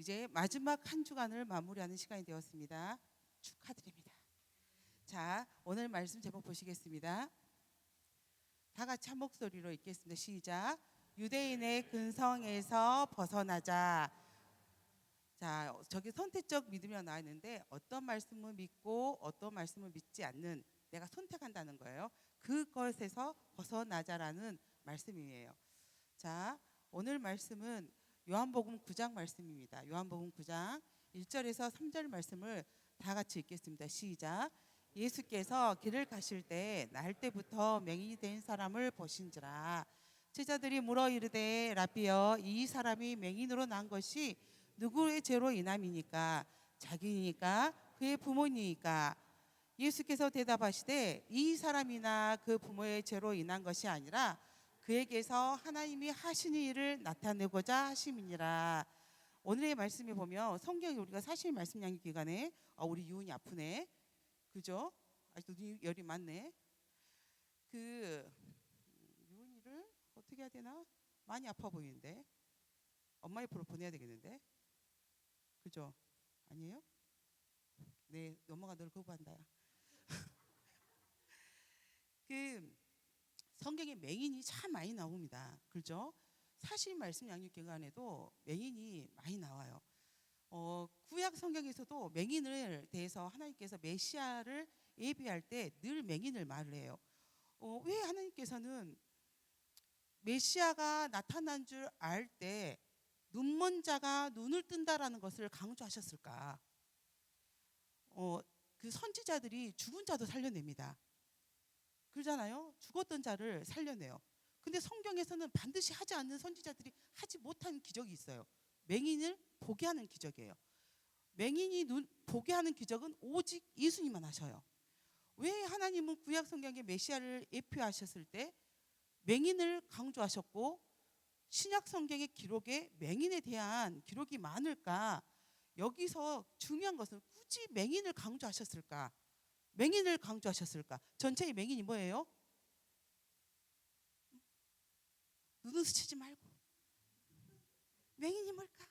이제 마지막 한 주간을 마무리하는 시간이 되었습니다. 축하드립니다. 자, 오늘 말씀 제목 보시겠습니다. 다 같이 한 목소리로 읽겠습니다. 시작. 유대인의 근성에서 벗어나자. 자, 저기 선택적 믿음이라고 나와 있는데 어떤 말씀을 믿고 어떤 말씀을 믿지 않는, 내가 선택한다는 거예요. 그것에서 벗어나자라는 말씀이에요. 자, 오늘 말씀은 요한복음 9장 말씀입니다. 요한복음 9장 1절에서 3절 말씀을 다 같이 읽겠습니다. 시작. 예수께서 길을 가실 때 날 때부터 맹인이 된 사람을 보신지라. 제자들이 물어 이르되 라비여, 이 사람이 맹인으로 난 것이 누구의 죄로 인함이니까? 자기니까 그의 부모니까? 예수께서 대답하시되 이 사람이나 그 부모의 죄로 인한 것이 아니라 그에게서 하나님이 하시는 일을 나타내고자 하심이니라. 오늘의 말씀에 보면 성경이, 우리가 사실 말씀 양육 기간에 우리 유은이 아프네, 그죠? 아직도 열이 많네. 유은이를 어떻게 해야 되나? 많이 아파 보이는데 엄마 옆으로 보내야 되겠는데, 그죠? 아니에요? 네, 엄마가 널 거부한다. 성경에 맹인이 참 많이 나옵니다. 그렇죠? 사실 말씀 양육 기간에도 맹인이 많이 나와요. 구약 성경에서도 맹인을 대해서 하나님께서 메시아를 예비할 때 늘 맹인을 말을 해요. 왜 하나님께서는 메시아가 나타난 줄 알 때 눈먼 자가 눈을 뜬다라는 것을 강조하셨을까? 그 선지자들이 죽은 자도 살려냅니다. 그러잖아요. 죽었던 자를 살려내요. 근데 성경에서는 반드시 하지 않는 선지자들이 하지 못한 기적이 있어요. 맹인을 보게 하는 기적이에요. 맹인이 보게 하는 기적은 오직 예수님만 하셔요. 왜 하나님은 구약 성경에 메시아를 예표하셨을 때 맹인을 강조하셨고 신약 성경의 기록에 맹인에 대한 기록이 많을까? 여기서 중요한 것은 굳이 맹인을 강조하셨을까? 맹인을 강조하셨을까? 전체의 맹인이 뭐예요? 눈을 스치지 말고. 맹인이 뭘까?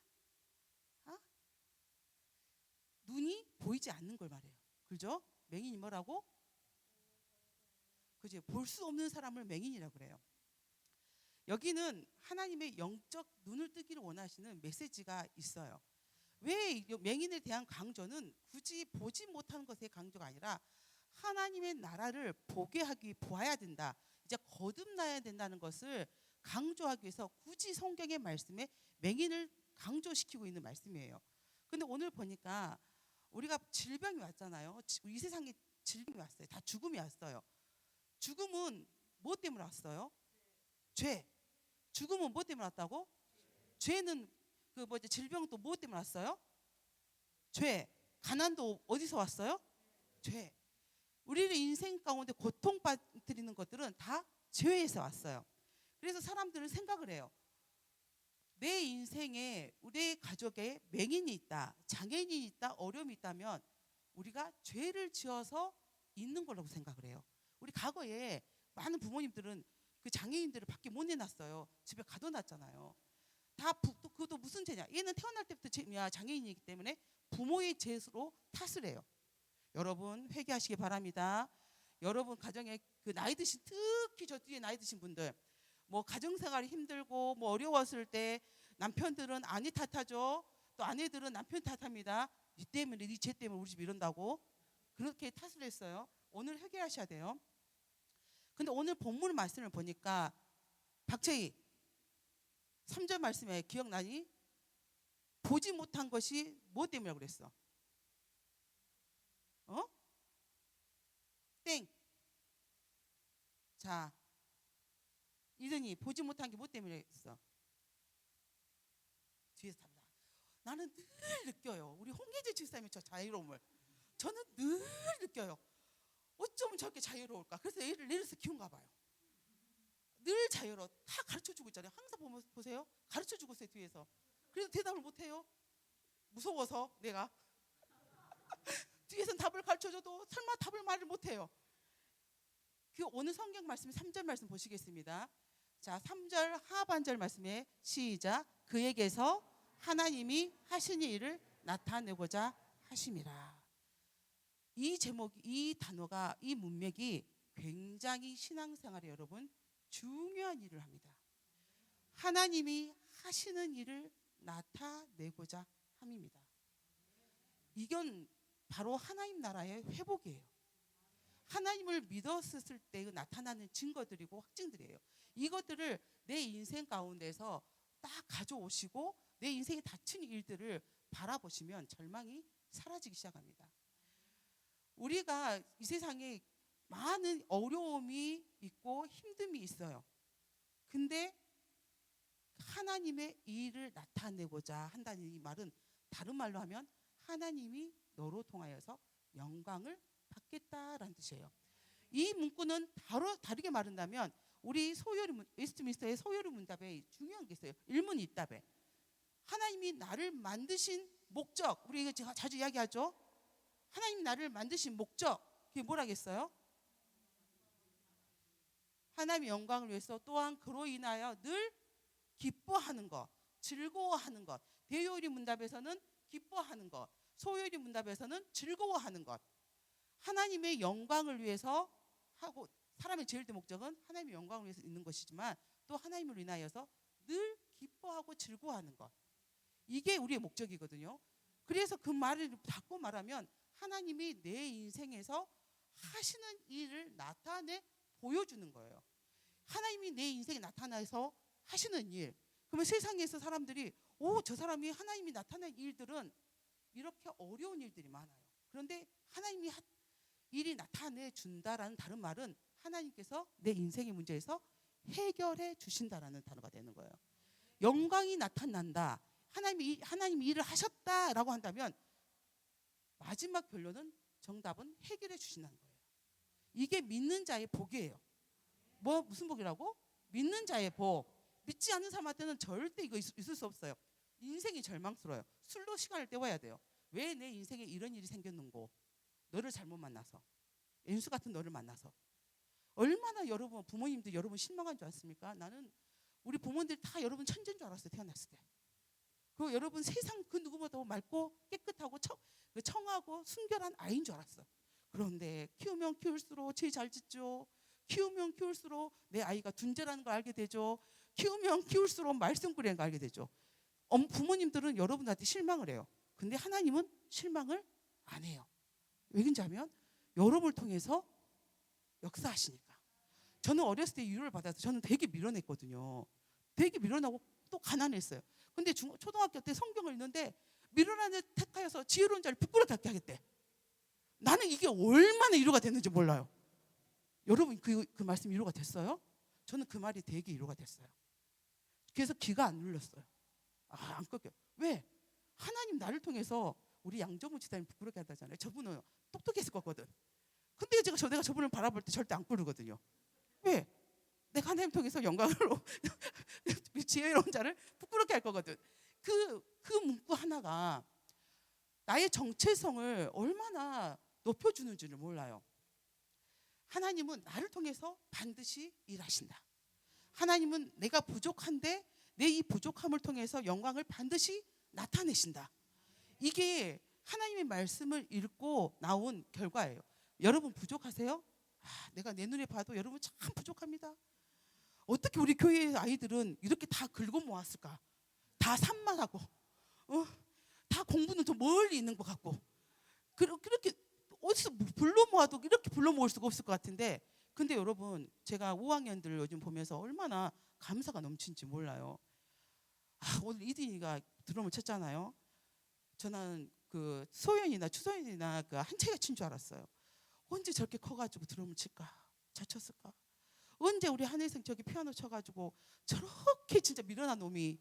눈이 보이지 않는 걸 말해요. 그죠? 맹인이 뭐라고? 그죠? 볼 수 없는 사람을 맹인이라고 그래요. 여기는 하나님의 영적 눈을 뜨기를 원하시는 메시지가 있어요. 왜 맹인에 대한 강조는 굳이 보지 못하는 것의 강조가 아니라 하나님의 나라를 보아야 된다, 이제 거듭나야 된다는 것을 강조하기 위해서 굳이 성경의 말씀에 맹인을 강조시키고 있는 말씀이에요. 근데 오늘 보니까 우리가 질병이 왔잖아요. 이 세상에 질병이 왔어요. 다 죽음이 왔어요. 죽음은 뭐 때문에 왔어요? 죄. 죽음은 뭐 때문에 왔다고? 죄는 질병도 뭐 때문에 왔어요? 죄. 가난도 어디서 왔어요? 죄. 우리의 인생 가운데 고통받는 것들은 다 죄에서 왔어요. 그래서 사람들은 생각을 해요. 내 인생에, 우리 가족에 맹인이 있다, 장애인이 있다, 어려움이 있다면 우리가 죄를 지어서 있는 거라고 생각을 해요. 우리 과거에 많은 부모님들은 그 장애인들을 밖에 못 내놨어요. 집에 가둬놨잖아요. 그것도 무슨 죄냐? 얘는 태어날 때부터 장애인이기 때문에 부모의 죄로 탓을 해요. 여러분 회개하시기 바랍니다. 여러분 가정에 나이 드신, 특히 저 뒤에 나이 드신 분들, 가정생활이 힘들고 어려웠을 때 남편들은 아내 탓하죠. 또 아내들은 남편 탓합니다. 네 때문에, 네 죄 때문에 우리 집 이런다고 그렇게 탓을 했어요. 오늘 회개하셔야 돼요. 근데 오늘 본문 말씀을 보니까 박채희 3절 말씀에 기억나니? 보지 못한 것이 뭐 때문이라고 그랬어? 땡. 자, 이든이 보지 못한 게 뭐 때문에 했어? 뒤에서 답니다. 나는 늘 느껴요. 우리 홍계재 집사님의 저 자유로움을 저는 늘 느껴요. 어쩌면 저렇게 자유로울까? 그래서 애를 내려서 키운가 봐요. 늘 자유로워. 다 가르쳐주고 있잖아요. 항상 보세요. 가르쳐주고 있어요, 뒤에서. 그래서 대답을 못해요. 무서워서 내가. 뒤에서는 답을 가르쳐줘도 설마 말을 못해요. 오늘 성경 말씀 3절 말씀 보시겠습니다. 자, 3절 하반절 말씀에 시작. 그에게서 하나님이 하신 일을 나타내고자 하심이라. 이 제목, 이 단어가, 이 문맥이 굉장히 신앙생활에 여러분 중요한 일을 합니다. 하나님이 하시는 일을 나타내고자 함입니다. 이건 바로 하나님 나라의 회복이에요. 하나님을 믿었을 때 나타나는 증거들이고 확증들이에요. 이것들을 내 인생 가운데서 딱 가져오시고 내 인생에 닥친 일들을 바라보시면 절망이 사라지기 시작합니다. 우리가 이 세상에 많은 어려움이 있고 힘듦이 있어요. 근데 하나님의 일을 나타내고자 한다는 이 말은 다른 말로 하면 하나님이 너로 통하여서 영광을 받겠다라는 뜻이에요. 이 문구는 다르게 말한다면 우리 웨스트민스터의 소요리 문답에 중요한 게 있어요. 일문이 있답에 하나님이 나를 만드신 목적, 우리 이거 제가 자주 이야기하죠. 하나님 나를 만드신 목적, 그게 뭐라겠어요? 하나님의 영광을 위해서, 또한 그로 인하여 늘 기뻐하는 것, 즐거워하는 것. 대요리 문답에서는 기뻐하는 것, 소요리 문답에서는 즐거워하는 것. 하나님의 영광을 위해서 하고, 사람의 제일 된 목적은 하나님의 영광을 위해서 있는 것이지만 또 하나님을 인하여서 늘 기뻐하고 즐거워하는 것. 이게 우리의 목적이거든요. 그래서 그 말을 닫고 말하면 하나님이 내 인생에서 하시는 일을 나타내 보여주는 거예요. 하나님이 내 인생에 나타나서 하시는 일. 그러면 세상에서 사람들이 저 사람이 하나님이 나타낸 일들은 이렇게 어려운 일들이 많아요. 그런데 하나님이 일이 나타내 준다라는 다른 말은 하나님께서 내 인생의 문제에서 해결해 주신다라는 단어가 되는 거예요. 영광이 나타난다. 하나님이 일을 하셨다라고 한다면 마지막 결론은, 정답은 해결해 주신다는 거예요. 이게 믿는 자의 복이에요. 무슨 복이라고? 믿는 자의 복. 믿지 않는 사람한테는 절대 이거 있을 수 없어요. 인생이 절망스러워요. 술로 시간을 때워야 돼요. 왜 내 인생에 이런 일이 생겼는고? 너를 잘못 만나서, 엔수 같은 너를 만나서. 얼마나 여러분 부모님들 여러분 실망한 줄 아십니까? 나는 우리 부모님들 다 여러분 천재인 줄 알았어요. 태어났을 때. 그 여러분 세상 그 누구보다 맑고 깨끗하고 청하고 순결한 아이인 줄 알았어. 그런데 키우면 키울수록 죄 잘 짓죠. 키우면 키울수록 내 아이가 둔재라는 걸 알게 되죠. 키우면 키울수록 말썽꾸리라는 걸 알게 되죠. 부모님들은 여러분한테 실망을 해요. 근데 하나님은 실망을 안 해요. 왜 그런지 아면 여러분을 통해서 역사하시니까. 저는 어렸을 때 위로를 받아서 저는 되게 밀어냈거든요. 되게 밀어나고 또 가난했어요. 근데 초등학교 때 성경을 읽는데 밀어나는 택하여서 지혜로운 자를 부끄럽게 하겠대. 나는 이게 얼마나 위로가 됐는지 몰라요. 여러분 그 말씀 위로가 됐어요? 저는 그 말이 되게 위로가 됐어요. 그래서 귀가 안 눌렸어요. 안 꺾여요. 왜? 하나님 나를 통해서 우리 양정우 지사님 부끄럽게 한다잖아요. 저분은 똑똑했을 거거든. 근데 내가 저분을 바라볼 때 절대 안 꿇거든요. 왜? 내가 하나님 통해서 영광으로 지혜로운 자를 부끄럽게 할 거거든. 그 문구 하나가 나의 정체성을 얼마나 높여주는지를 몰라요. 하나님은 나를 통해서 반드시 일하신다. 하나님은 내가 부족한데 내 이 부족함을 통해서 영광을 반드시 나타내신다. 이게 하나님의 말씀을 읽고 나온 결과예요. 여러분 부족하세요? 내가 내 눈에 봐도 여러분 참 부족합니다. 어떻게 우리 교회의 아이들은 이렇게 다 긁어 모았을까? 다 산만하고 다 공부는 더 멀리 있는 것 같고, 그렇게 어디서 불러 모아도 이렇게 불러 모을 수가 없을 것 같은데, 근데 여러분 제가 5학년들 요즘 보면서 얼마나 감사가 넘치는지 몰라요. 오늘 이든이가 드럼을 쳤잖아요. 저는 그 소연이나 추소연이나 그 한채가 친 줄 알았어요. 언제 저렇게 커가지고 드럼을 칠까? 잘 쳤을까? 언제 우리 한혜성 저기 피아노 쳐가지고 저렇게 진짜 미련한 놈이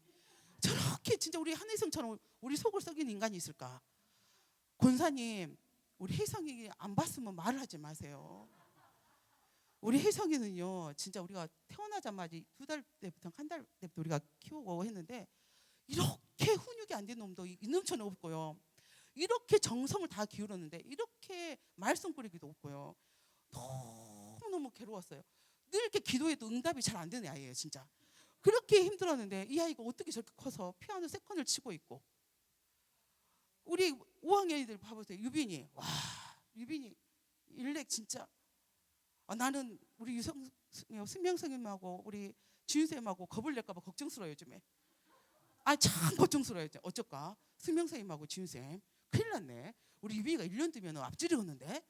저렇게 진짜 우리 한혜성처럼 우리 속을 썩인 인간이 있을까? 권사님, 우리 혜성이 안 봤으면 말을 하지 마세요. 우리 혜성이는요, 진짜 우리가 태어나자마자 2달 때부터 1달 때부터 우리가 키우고 했는데 이렇게 훈육이 안 된 놈도 이놈처럼 없고요. 이렇게 정성을 다 기울였는데 이렇게 말썽꾸리기도 없고요. 너무너무 괴로웠어요. 늘 이렇게 기도해도 응답이 잘 안 되는 아이예요, 진짜. 그렇게 힘들었는데 이 아이가 어떻게 저렇게 커서 피아노 세컨을 치고 있고. 우리 5학년이들 봐보세요. 유빈이. 와, 유빈이 일렉 진짜. 나는 우리 승명 선생님하고 우리 지윤 쌤하고 겁을 낼까 봐 걱정스러워요 요즘에. 참 걱정스러워요. 어쩔까? 승명 선생님하고 지윤 쌤 큰일 났네. 우리 유빈이가 1년 뒤면 앞질이었는데.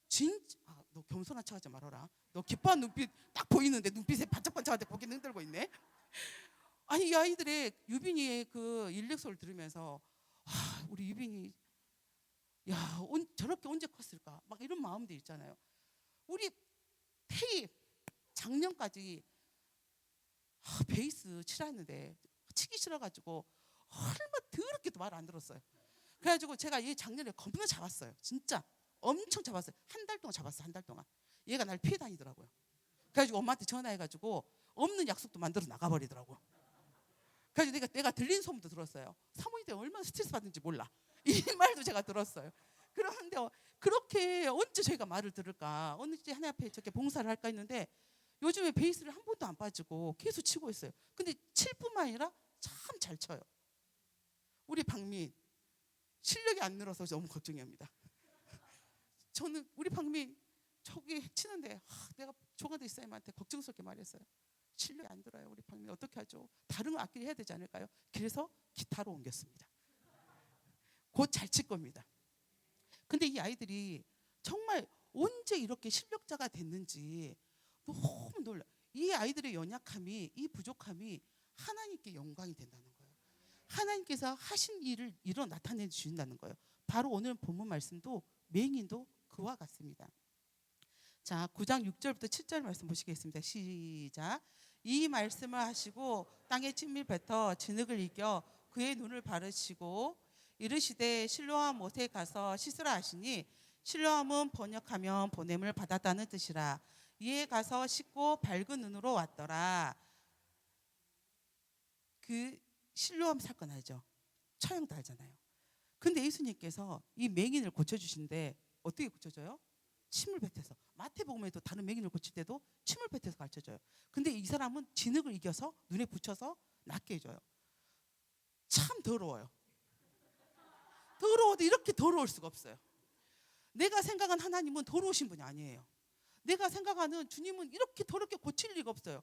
진짜 너 겸손한 척하지 말아라. 너 기뻐한 눈빛 딱 보이는데 눈빛에 반짝반짝한데 고개 흔들고 있네. 이 아이들의 유빈이의 그 일렉소를 들으면서 우리 유빈이 저렇게 언제 컸을까 막 이런 마음도 있잖아요. 우리 태희 작년까지 베이스 치라했는데 치기 싫어가지고 얼마 더럽게도 말 안 들었어요. 그래가지고 제가 얘 작년에 겁나 잡았어요. 진짜 엄청 잡았어요. 한 달 동안 잡았어요. 한 달 동안. 얘가 날 피해 다니더라고요. 그래가지고 엄마한테 전화해가지고 없는 약속도 만들어 나가버리더라고요. 그래서 내가 들린 소문도 들었어요. 사모님들 얼마나 스트레스 받는지 몰라. 이 말도 제가 들었어요. 그런데 그렇게 언제 저희가 말을 들을까? 언제 하나님 앞에 저렇게 봉사를 할까 했는데 요즘에 베이스를 한 번도 안 빠지고 계속 치고 있어요. 근데 칠 뿐만 아니라 참 잘 쳐요. 우리 박민 실력이 안 늘어서 너무 걱정입니다. 저는 우리 박민 저기 치는데 내가 조가대 이사님한테 걱정스럽게 말했어요. 실력이 안 들어요. 우리 박민 어떻게 하죠? 다른 악기를 해야 되지 않을까요? 그래서 기타로 옮겼습니다. 곧 잘 칠 겁니다. 근데 이 아이들이 정말 언제 이렇게 실력자가 됐는지 너무 놀라. 이 아이들의 연약함이, 이 부족함이 하나님께 영광이 된다는 거예요. 하나님께서 하신 일을 나타내 주신다는 거예요. 바로 오늘 본문 말씀도 맹인도 그와 같습니다. 자, 9장 6절부터 7절 말씀 보시겠습니다. 시작. 이 말씀을 하시고 땅에 침을 뱉어 진흙을 이겨 그의 눈을 바르시고 이르시되 실로암 못에 가서 씻으라 하시니 실로암은 번역하면 보냄을 받았다는 뜻이라. 이에 가서 씻고 밝은 눈으로 왔더라. 그 실로암 사건 알죠? 처형도 알잖아요. 근데 예수님께서 이 맹인을 고쳐주신데 어떻게 고쳐줘요? 침을 뱉어서. 마태복음에도 다른 맹인을 고칠 때도 침을 뱉어서 가르쳐줘요. 근데 이 사람은 진흙을 이겨서 눈에 붙여서 낫게 해줘요. 참 더러워요. 더러워도 이렇게 더러울 수가 없어요. 내가 생각한 하나님은 더러우신 분이 아니에요. 내가 생각하는 주님은 이렇게 더럽게 고칠 리가 없어요.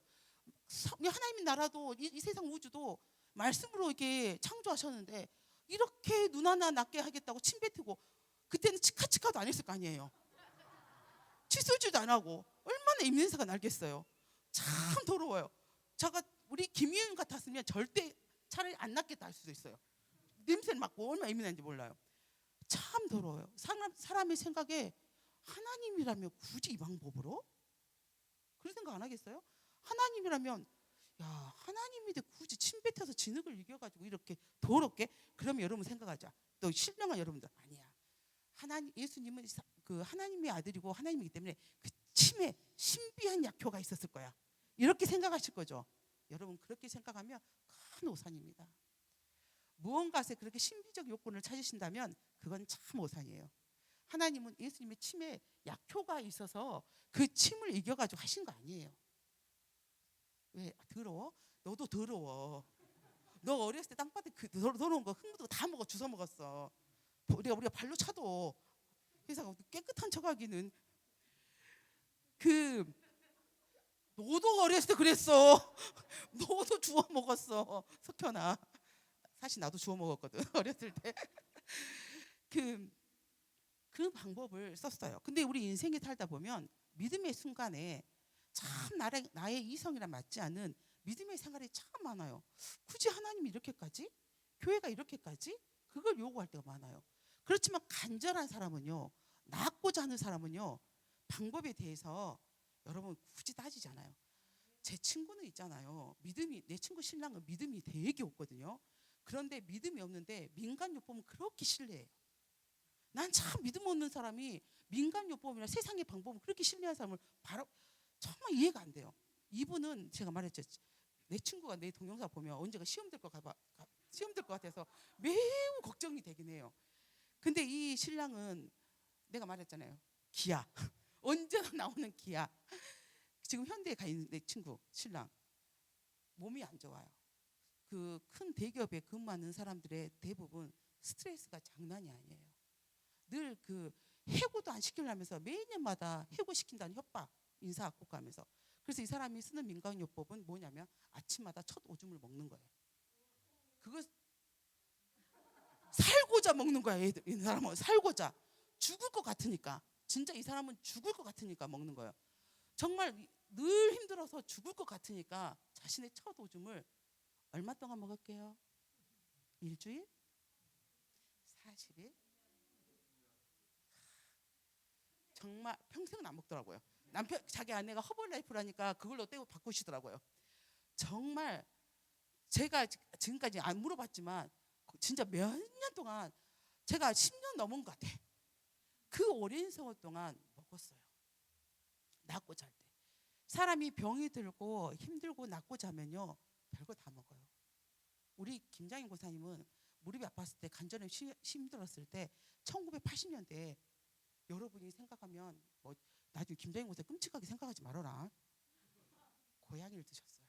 하나님의 나라도 이 세상 우주도 말씀으로 이렇게 창조하셨는데 이렇게 눈 하나 낫게 하겠다고 침 뱉고 그때는 치카치카도 안 했을 거 아니에요. 칫솔질도 안 하고 얼마나 입냄새가 날겠어요. 참 더러워요. 제가 우리 김희은 같았으면 절대 차라리 안 낫겠다 할 수도 있어요. 냄새를 맡고 얼마나 예민한지 몰라요. 참 더러워요. 사람의 생각에 하나님이라면 굳이 이 방법으로? 그런 생각 안 하겠어요? 하나님이라면 하나님인데 굳이 침 뱉어서 진흙을 이겨가지고 이렇게 더럽게? 그러면 여러분 생각하자. 또 신령한 여러분들 아니야. 예수님은 그 하나님의 아들이고 하나님이기 때문에 그 침에 신비한 약효가 있었을 거야. 이렇게 생각하실 거죠. 여러분 그렇게 생각하면 큰 오산입니다. 무언가에 그렇게 신비적 요건을 찾으신다면 그건 참 오산이에요. 하나님은 예수님의 침에 약효가 있어서 그 침을 이겨가지고 하신 거 아니에요. 왜? 더러워? 너도 더러워. 너 어렸을 때 땅바닥에 그 더러운 거 흙도 다 주워 먹었어. 우리가 발로 차도. 그래서 깨끗한 척하기는 너도 어렸을 때 그랬어. 너도 주워 먹었어. 석현아. 사실 나도 주워 먹었거든. 어렸을 때. 그 방법을 썼어요. 근데 우리 인생에 살다 보면 믿음의 순간에 참 나의 이성이랑 맞지 않은 믿음의 생활이 참 많아요. 굳이 하나님이 이렇게까지? 교회가 이렇게까지? 그걸 요구할 때가 많아요. 그렇지만 간절한 사람은요, 낫고자 하는 사람은요, 방법에 대해서 여러분 굳이 따지지 않아요. 제 친구는 있잖아요. 내 친구 신랑은 믿음이 되게 없거든요. 그런데 믿음이 없는데 민간요법은 그렇게 신뢰해요. 난 참 믿음 없는 사람이 민간요법이나 세상의 방법을 그렇게 신뢰하는 사람을 바로 정말 이해가 안 돼요. 이분은 제가 말했죠. 내 친구가 내 동영상 보면 언제가 시험 될 것 같아서 매우 걱정이 되긴 해요. 근데 이 신랑은 내가 말했잖아요. 기아. 언제나 나오는 기아. 지금 현대에 가 있는 내 친구 신랑. 몸이 안 좋아요. 그 큰 대기업에 근무하는 사람들의 대부분 스트레스가 장난이 아니에요. 늘 그 해고도 안 시키려면서 매년마다 해고시킨다는 협박, 인사학고가면서. 그래서 이 사람이 쓰는 민간요법은 뭐냐면 아침마다 첫 오줌을 먹는 거예요. 그거 살고자 먹는 거야. 이 사람은 살고자. 죽을 것 같으니까. 진짜 이 사람은 죽을 것 같으니까 먹는 거예요. 정말 늘 힘들어서 죽을 것 같으니까 자신의 첫 오줌을 얼마 동안 먹을게요? 일주일? 40일? 정말 평생은 안 먹더라고요. 남편 자기 아내가 허벌라이프라니까 그걸로 떼고 바꾸시더라고요. 정말 제가 지금까지 안 물어봤지만 진짜 몇 년 동안 제가 10년 넘은 것 같아. 그 오랜 세월 동안 먹었어요. 낫고 잘 때. 사람이 병이 들고 힘들고 낫고 자면요 별거 다 먹어요. 우리 김장인 고사님은 무릎이 아팠을 때 관절염 힘들었을 때 1980년대에 여러분이 생각하면 뭐 나중에 김장인 고사 끔찍하게 생각하지 말아라. 고양이를 드셨어요.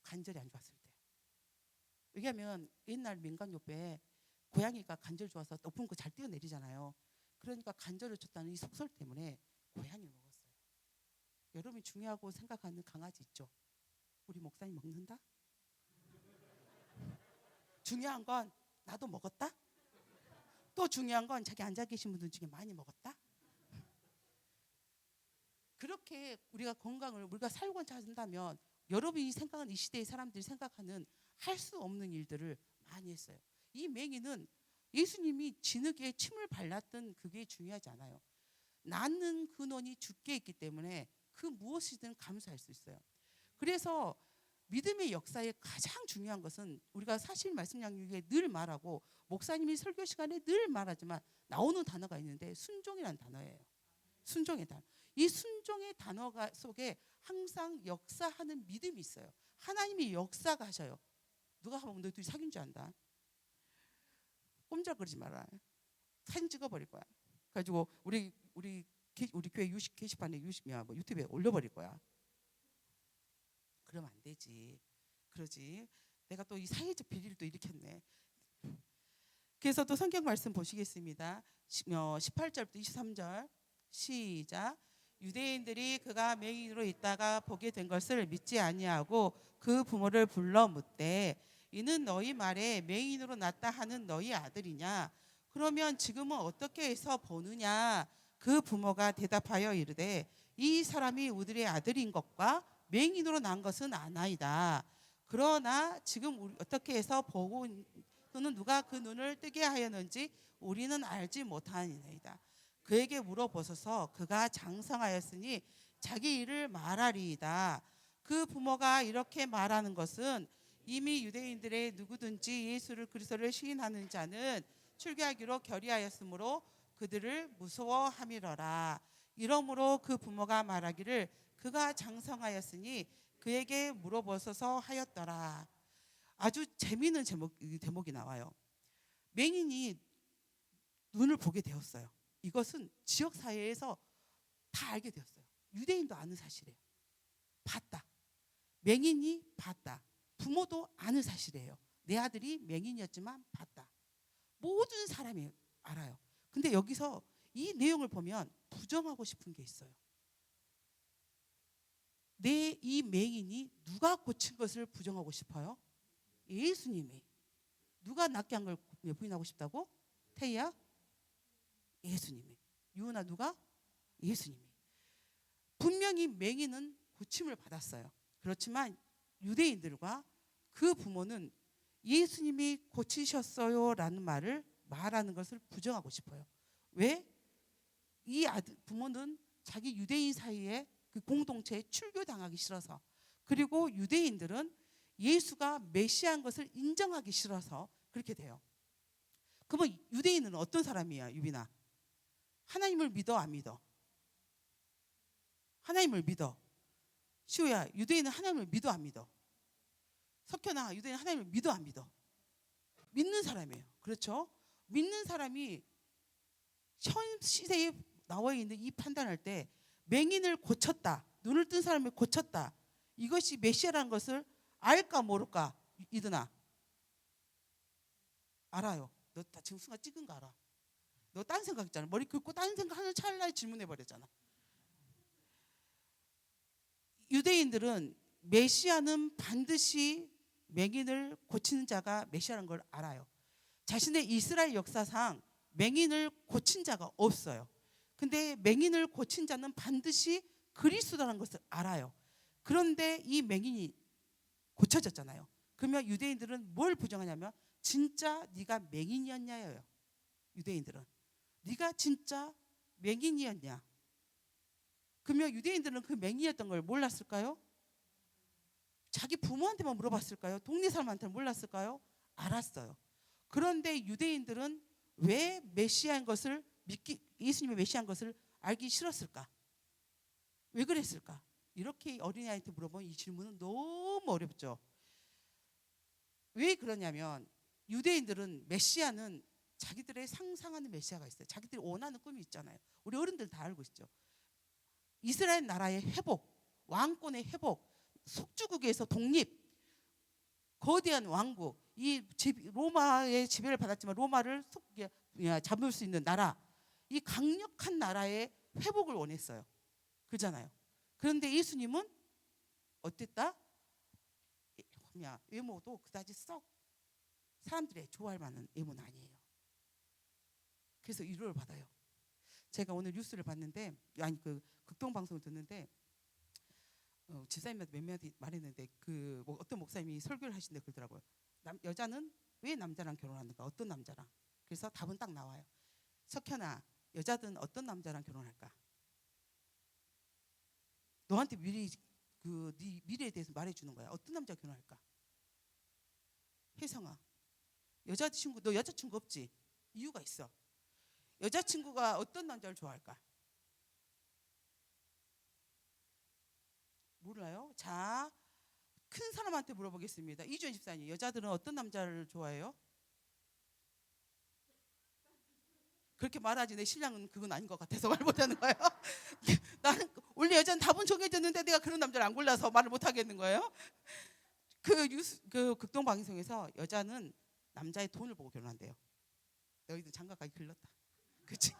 관절이 안 좋았을 때. 왜냐하면 옛날 민간요법에 고양이가 관절 좋아서 높은 거 잘 뛰어내리잖아요. 그러니까 관절을 쳤다는 이 속설 때문에 고양이를 먹었어요. 여러분이 중요하고 생각하는 강아지 있죠? 우리 목사님 먹는다? 중요한 건 나도 먹었다? 또 중요한 건 자기 앉아 계신 분들 중에 많이 먹었다? 그렇게 우리가 건강을 우리가 살고 찾는다면 여러분이 생각하는 이 시대의 사람들이 생각하는 할 수 없는 일들을 많이 했어요. 이 맹인은 예수님이 진흙에 침을 발랐던 그게 중요하지 않아요. 낳는 근원이 주께 있기 때문에 그 무엇이든 감수할 수 있어요. 그래서 믿음의 역사에 가장 중요한 것은 우리가 사실 말씀 양육에 늘 말하고 목사님이 설교 시간에 늘 말하지만 나오는 단어가 있는데 순종이라는 단어예요. 순종의 단어. 이 순종의 단어가 속에 항상 역사하는 믿음이 있어요. 하나님이 역사가 하셔요. 누가 하면 너 둘이 사귄 줄 안다. 꼼짝거리지 마라. 사진 찍어버릴 거야. 그래가지고 우리 교회 게시판에 뭐 유튜브에 올려버릴 거야. 그러면 안 되지. 그러지. 내가 또 이 사회적 비리를 또 일으켰네. 그래서 또 성경 말씀 보시겠습니다. 18절부터 23절 시작. 유대인들이 그가 맹인으로 있다가 보게 된 것을 믿지 아니하고 그 부모를 불러 묻되 이는 너희 말에 맹인으로 났다 하는 너희 아들이냐? 그러면 지금은 어떻게 해서 보느냐? 그 부모가 대답하여 이르되 이 사람이 우리의 아들인 것과 맹인으로 난 것은 아나이다. 그러나 지금 어떻게 해서 보고 또는 누가 그 눈을 뜨게 하였는지 우리는 알지 못하니이다. 그에게 물어보소서. 그가 장성하였으니 자기 일을 말하리이다. 그 부모가 이렇게 말하는 것은 이미 유대인들의 누구든지 예수를 그리스도를 시인하는 자는 출교하기로 결의하였으므로 그들을 무서워함이러라. 이러므로 그 부모가 말하기를 그가 장성하였으니 그에게 물어보소서 하였더라. 아주 재미있는 제목이 나와요. 맹인이 눈을 보게 되었어요. 이것은 지역사회에서 다 알게 되었어요. 유대인도 아는 사실이에요. 봤다. 맹인이 봤다. 부모도 아는 사실이에요. 내 아들이 맹인이었지만 봤다. 모든 사람이 알아요. 근데 여기서 이 내용을 보면 부정하고 싶은 게 있어요. 내 이 맹인이 누가 고친 것을 부정하고 싶어요? 예수님이. 누가 낫게 한 걸 부인하고 싶다고? 태희야? 예수님이. 유은아 누가? 예수님이. 분명히 맹인은 고침을 받았어요. 그렇지만 유대인들과 그 부모는 예수님이 고치셨어요 라는 말을 말하는 것을 부정하고 싶어요. 왜? 이 부모는 자기 유대인 사이에 그 공동체에 출교당하기 싫어서, 그리고 유대인들은 예수가 메시아인 것을 인정하기 싫어서 그렇게 돼요. 그러면 유대인은 어떤 사람이야, 유빈아? 하나님을 믿어, 안 믿어? 하나님을 믿어. 시우야, 유대인은 하나님을 믿어, 안 믿어? 석현아, 유대인은 하나님을 믿어, 안 믿어? 믿는 사람이에요. 그렇죠? 믿는 사람이 현 시대에 나와 있는 이 판단할 때 맹인을 고쳤다, 눈을 뜬 사람을 고쳤다, 이것이 메시아라는 것을 알까 모를까? 이드나 알아요. 너 다 지금 순간 찍은 거 알아. 너 딴 생각 있잖아. 머리 긁고 딴 생각 하는 찰나에 질문해 버렸잖아. 유대인들은 메시아는 반드시 맹인을 고치는 자가 메시아라는 걸 알아요. 자신의 이스라엘 역사상 맹인을 고친 자가 없어요. 근데 맹인을 고친 자는 반드시 그리스도라는 것을 알아요. 그런데 이 맹인이 고쳐졌잖아요. 그러면 유대인들은 뭘 부정하냐면 진짜 네가 맹인이었냐예요. 유대인들은 네가 진짜 맹인이었냐. 그러면 유대인들은 그 맹인이었던 걸 몰랐을까요? 자기 부모한테만 물어봤을까요? 동네 사람한테 몰랐을까요? 알았어요. 그런데 유대인들은 왜 메시아인 것을 예수님의 메시아인 것을 알기 싫었을까? 왜 그랬을까? 이렇게 어린아이한테 물어보면 이 질문은 너무 어렵죠. 왜 그러냐면 유대인들은 메시아는 자기들의 상상하는 메시아가 있어요. 자기들이 원하는 꿈이 있잖아요. 우리 어른들 다 알고 있죠. 이스라엘 나라의 회복, 왕권의 회복, 속주국에서 독립, 거대한 왕국, 로마의 지배를 받았지만 로마를 잡을 수 있는 나라, 이 강력한 나라의 회복을 원했어요. 그렇잖아요. 그런데 예수님은 어땠다? 외모도 그다지 썩 사람들이 좋아할 만한 외모는 아니에요. 그래서 위로를 받아요. 제가 오늘 뉴스를 봤는데, 아니 그 극동 방송을 듣는데 집사님한테 몇 마디 말했는데 뭐 어떤 목사님이 설교를 하시는데 그러더라고요. 여자는 왜 남자랑 결혼하는가? 어떤 남자랑? 그래서 답은 딱 나와요. 석현아, 여자든 어떤 남자랑 결혼할까? 너한테 미리 네 미래에 대해서 말해주는 거야. 어떤 남자 결혼할까? 혜성아, 너 여자친구 없지? 이유가 있어. 여자친구가 어떤 남자를 좋아할까? 몰라요? 자, 큰 사람한테 물어보겠습니다. 이주연 집사님, 여자들은 어떤 남자를 좋아해요? 그렇게 말하지 내 신랑은 그건 아닌 것 같아서 말 못하는 거예요. 나는 원래 여자는 답은 정해졌는데 내가 그런 남자를 안 골라서 말을 못하겠는 거예요. 그 극동 방송에서 여자는 남자의 돈을 보고 결혼한대요. 너희들 장가가기 글렀다. 그치?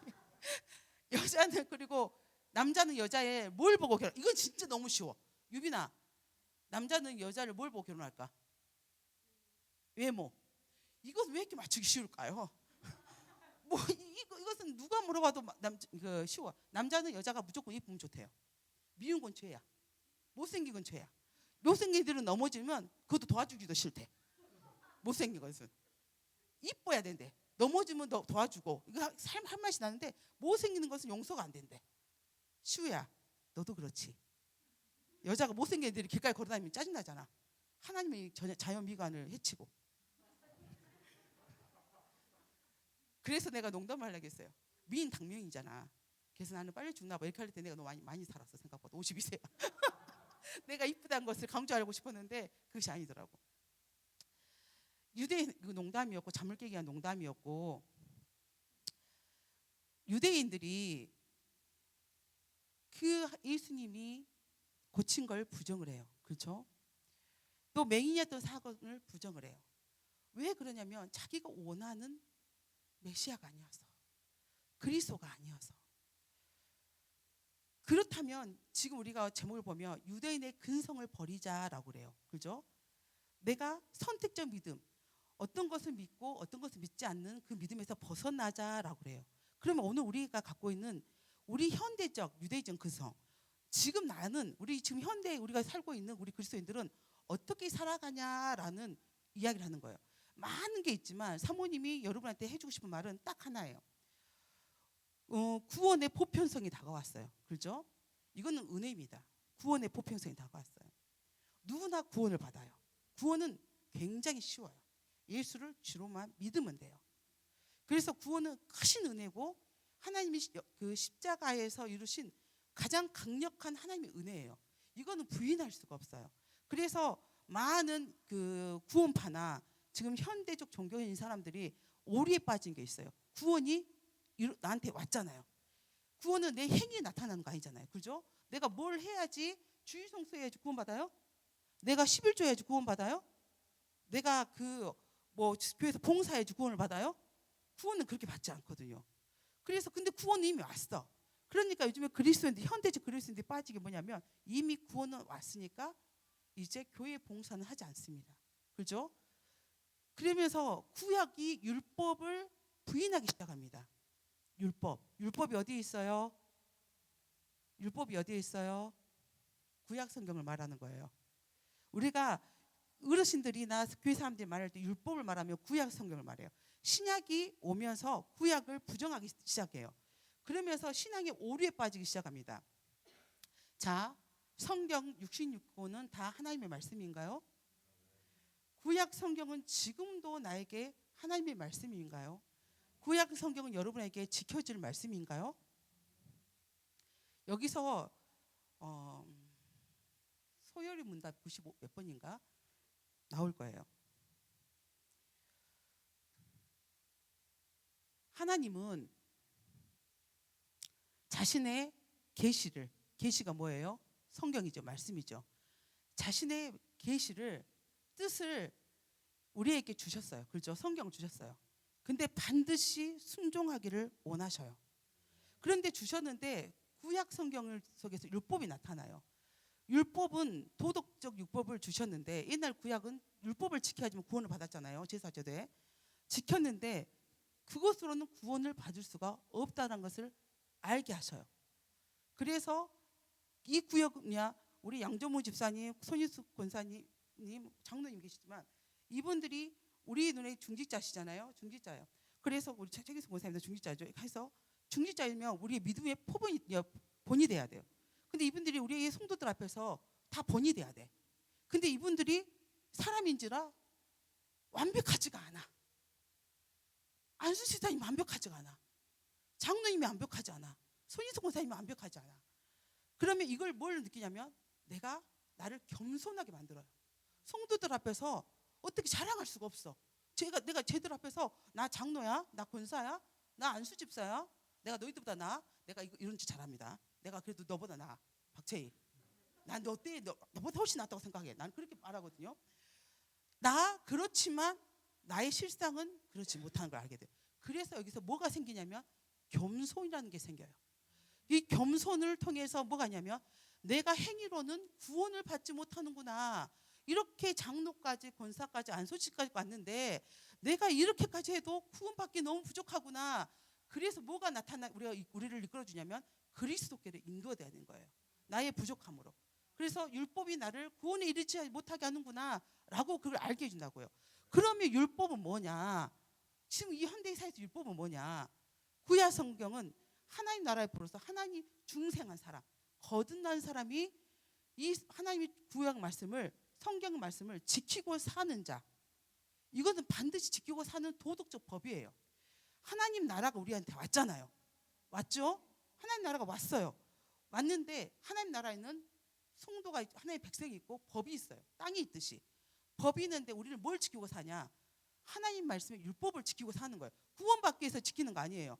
여자는 그리고 남자는 여자의 뭘 보고 결혼? 이건 진짜 너무 쉬워. 유빈아, 남자는 여자를 뭘 보고 결혼할까? 외모. 이것은 왜 이렇게 맞추기 쉬울까요? 뭐 이것은 누가 물어봐도 쉬워. 남자는 여자가 무조건 이쁘면 좋대요. 미운 건 죄야. 못생긴 건 죄야. 못생긴 애들은 넘어지면 그것도 도와주기도 싫대. 못생긴 것은 이뻐야 된대. 넘어지면 도와주고 이거 삶 한 맛이 나는데 못생기는 것은 용서가 안 된대. 시우야, 너도 그렇지. 여자가 못생긴 애들이 길가에 걸어다니면 짜증나잖아. 하나님이 자연 미관을 해치고. 그래서 내가 농담을 하려고 했어요. 미인 당명이잖아. 그래서 나는 빨리 죽나 봐. 이렇게 할 때 내가 너무 많이 살았어. 생각보다 52세야. 내가 이쁘다는 것을 강조하고 싶었는데 그것이 아니더라고. 유대인 농담이었고 잠을 깨기 위한 농담이었고, 유대인들이 그 예수님이 고친 걸 부정을 해요. 그렇죠? 또 맹인이었던 사건을 부정을 해요. 왜 그러냐면 자기가 원하는 메시아가 아니어서, 그리스도가 아니어서. 그렇다면 지금 우리가 제목을 보면 유대인의 근성을 버리자라고 그래요. 그죠? 내가 선택적 믿음, 어떤 것을 믿고 어떤 것을 믿지 않는 그 믿음에서 벗어나자라고 그래요. 그러면 오늘 우리가 갖고 있는 우리 현대적 유대적 근성, 지금 우리 지금 현대에 우리가 살고 있는 우리 그리스도인들은 어떻게 살아가냐라는 이야기를 하는 거예요. 많은 게 있지만 사모님이 여러분한테 해주고 싶은 말은 딱 하나예요. 구원의 보편성이 다가왔어요. 그렇죠? 이거는 은혜입니다. 구원의 보편성이 다가왔어요. 누구나 구원을 받아요. 구원은 굉장히 쉬워요. 예수를 주로만 믿으면 돼요. 그래서 구원은 크신 은혜고 하나님이 그 십자가에서 이루신 가장 강력한 하나님의 은혜예요. 이거는 부인할 수가 없어요. 그래서 많은 그 구원파나 지금 현대적 종교인 사람들이 오리에 빠진 게 있어요. 구원이 나한테 왔잖아요. 구원은 내 행위에 나타나는 거 아니잖아요. 그죠? 내가 뭘 해야지 주의 성수해야지 구원받아요? 내가 11조 해야지 구원 받아요? 내가 교회에서 봉사해야지 구원을 받아요? 구원은 그렇게 받지 않거든요. 그래서 근데 구원은 이미 왔어. 그러니까 요즘에 그리스도인들, 현대적 그리스도인들이 빠지게 뭐냐면 이미 구원은 왔으니까 이제 교회 봉사는 하지 않습니다. 그죠? 그러면서 구약이 율법을 부인하기 시작합니다. 율법이 어디에 있어요? 율법이 어디에 있어요? 구약 성경을 말하는 거예요. 우리가 어르신들이나 교회 사람들이 말할 때 율법을 말하면 구약 성경을 말해요. 신약이 오면서 구약을 부정하기 시작해요. 그러면서 신앙의 오류에 빠지기 시작합니다. 자, 성경 66권은 다 하나님의 말씀인가요? 구약 성경은 지금도 나에게 하나님의 말씀인가요? 구약 성경은 여러분에게 지켜질 말씀인가요? 여기서 소열의 문답 95 몇 번인가 나올 거예요. 하나님은 자신의 계시가 뭐예요? 성경이죠, 말씀이죠. 자신의 계시를 뜻을 우리에게 주셨어요. 그렇죠? 성경을 주셨어요. 근데 반드시 순종하기를 원하셔요. 그런데 주셨는데 구약 성경 속에서 율법이 나타나요. 율법은 도덕적 율법을 주셨는데 옛날 구약은 율법을 지켜야지만 구원을 받았잖아요. 제사제도에 지켰는데 그것으로는 구원을 받을 수가 없다는 것을 알게 하셔요. 그래서 이 구역이냐 우리 양조모 집사님, 손희숙 권사님, 장로님 계시지만 이분들이 우리 눈에 중직자시잖아요. 중직자예요. 그래서 우리 최기숙 권사님도 중직자죠. 해서 중직자이면 우리의 믿음의 본이 돼야 돼요. 근데 이분들이 우리의 성도들 앞에서 다 본이 돼야 돼. 근데 이분들이 사람인지라 완벽하지가 않아. 안수 집사님이 완벽하지가 않아. 장로님이 완벽하지 않아. 손희숙 권사님이 완벽하지 않아. 그러면 이걸 뭘 느끼냐면 내가 나를 겸손하게 만들어요. 성도들 앞에서 어떻게 자랑할 수가 없어. 내가 쟤들 앞에서 나 장로야, 나 권사야, 나 안수 집사야, 내가 너희들보다 나, 내가 이런 짓 잘합니다. 내가 그래도 너보다 나, 박채희. 난 너보다 훨씬 낫다고 생각해. 난 그렇게 말하거든요. 나 그렇지만 나의 실상은 그렇지 못하는 걸 알게 돼요. 그래서 여기서 뭐가 생기냐면 겸손이라는 게 생겨요. 이 겸손을 통해서 뭐가 있냐면 내가 행위로는 구원을 받지 못하는구나. 이렇게 장로까지 권사까지 안소식까지 왔는데 내가 이렇게까지 해도 구원받기 너무 부족하구나. 그래서 뭐가 우리를 이끌어주냐면 그리스도께로 인도되는 거예요. 나의 부족함으로. 그래서 율법이 나를 구원에 이르지 못하게 하는구나 라고 그걸 알게 해준다고요. 그러면 율법은 뭐냐? 지금 이 현대사에서 율법은 뭐냐? 구약 성경은 하나님 나라에 불어서 하나님 중생한 사람, 거듭난 사람이 이 하나님의 구약 말씀을, 성경 말씀을 지키고 사는 자, 이것은 반드시 지키고 사는 도덕적 법이에요. 하나님 나라가 우리한테 왔잖아요. 왔죠? 하나님 나라가 왔어요. 왔는데 하나님 나라에는 성도가 하나님의 백성이 있고 법이 있어요. 땅이 있듯이 법이 있는데 우리는 뭘 지키고 사냐? 하나님 말씀의 율법을 지키고 사는 거예요. 구원받기 위해서 지키는 거 아니에요.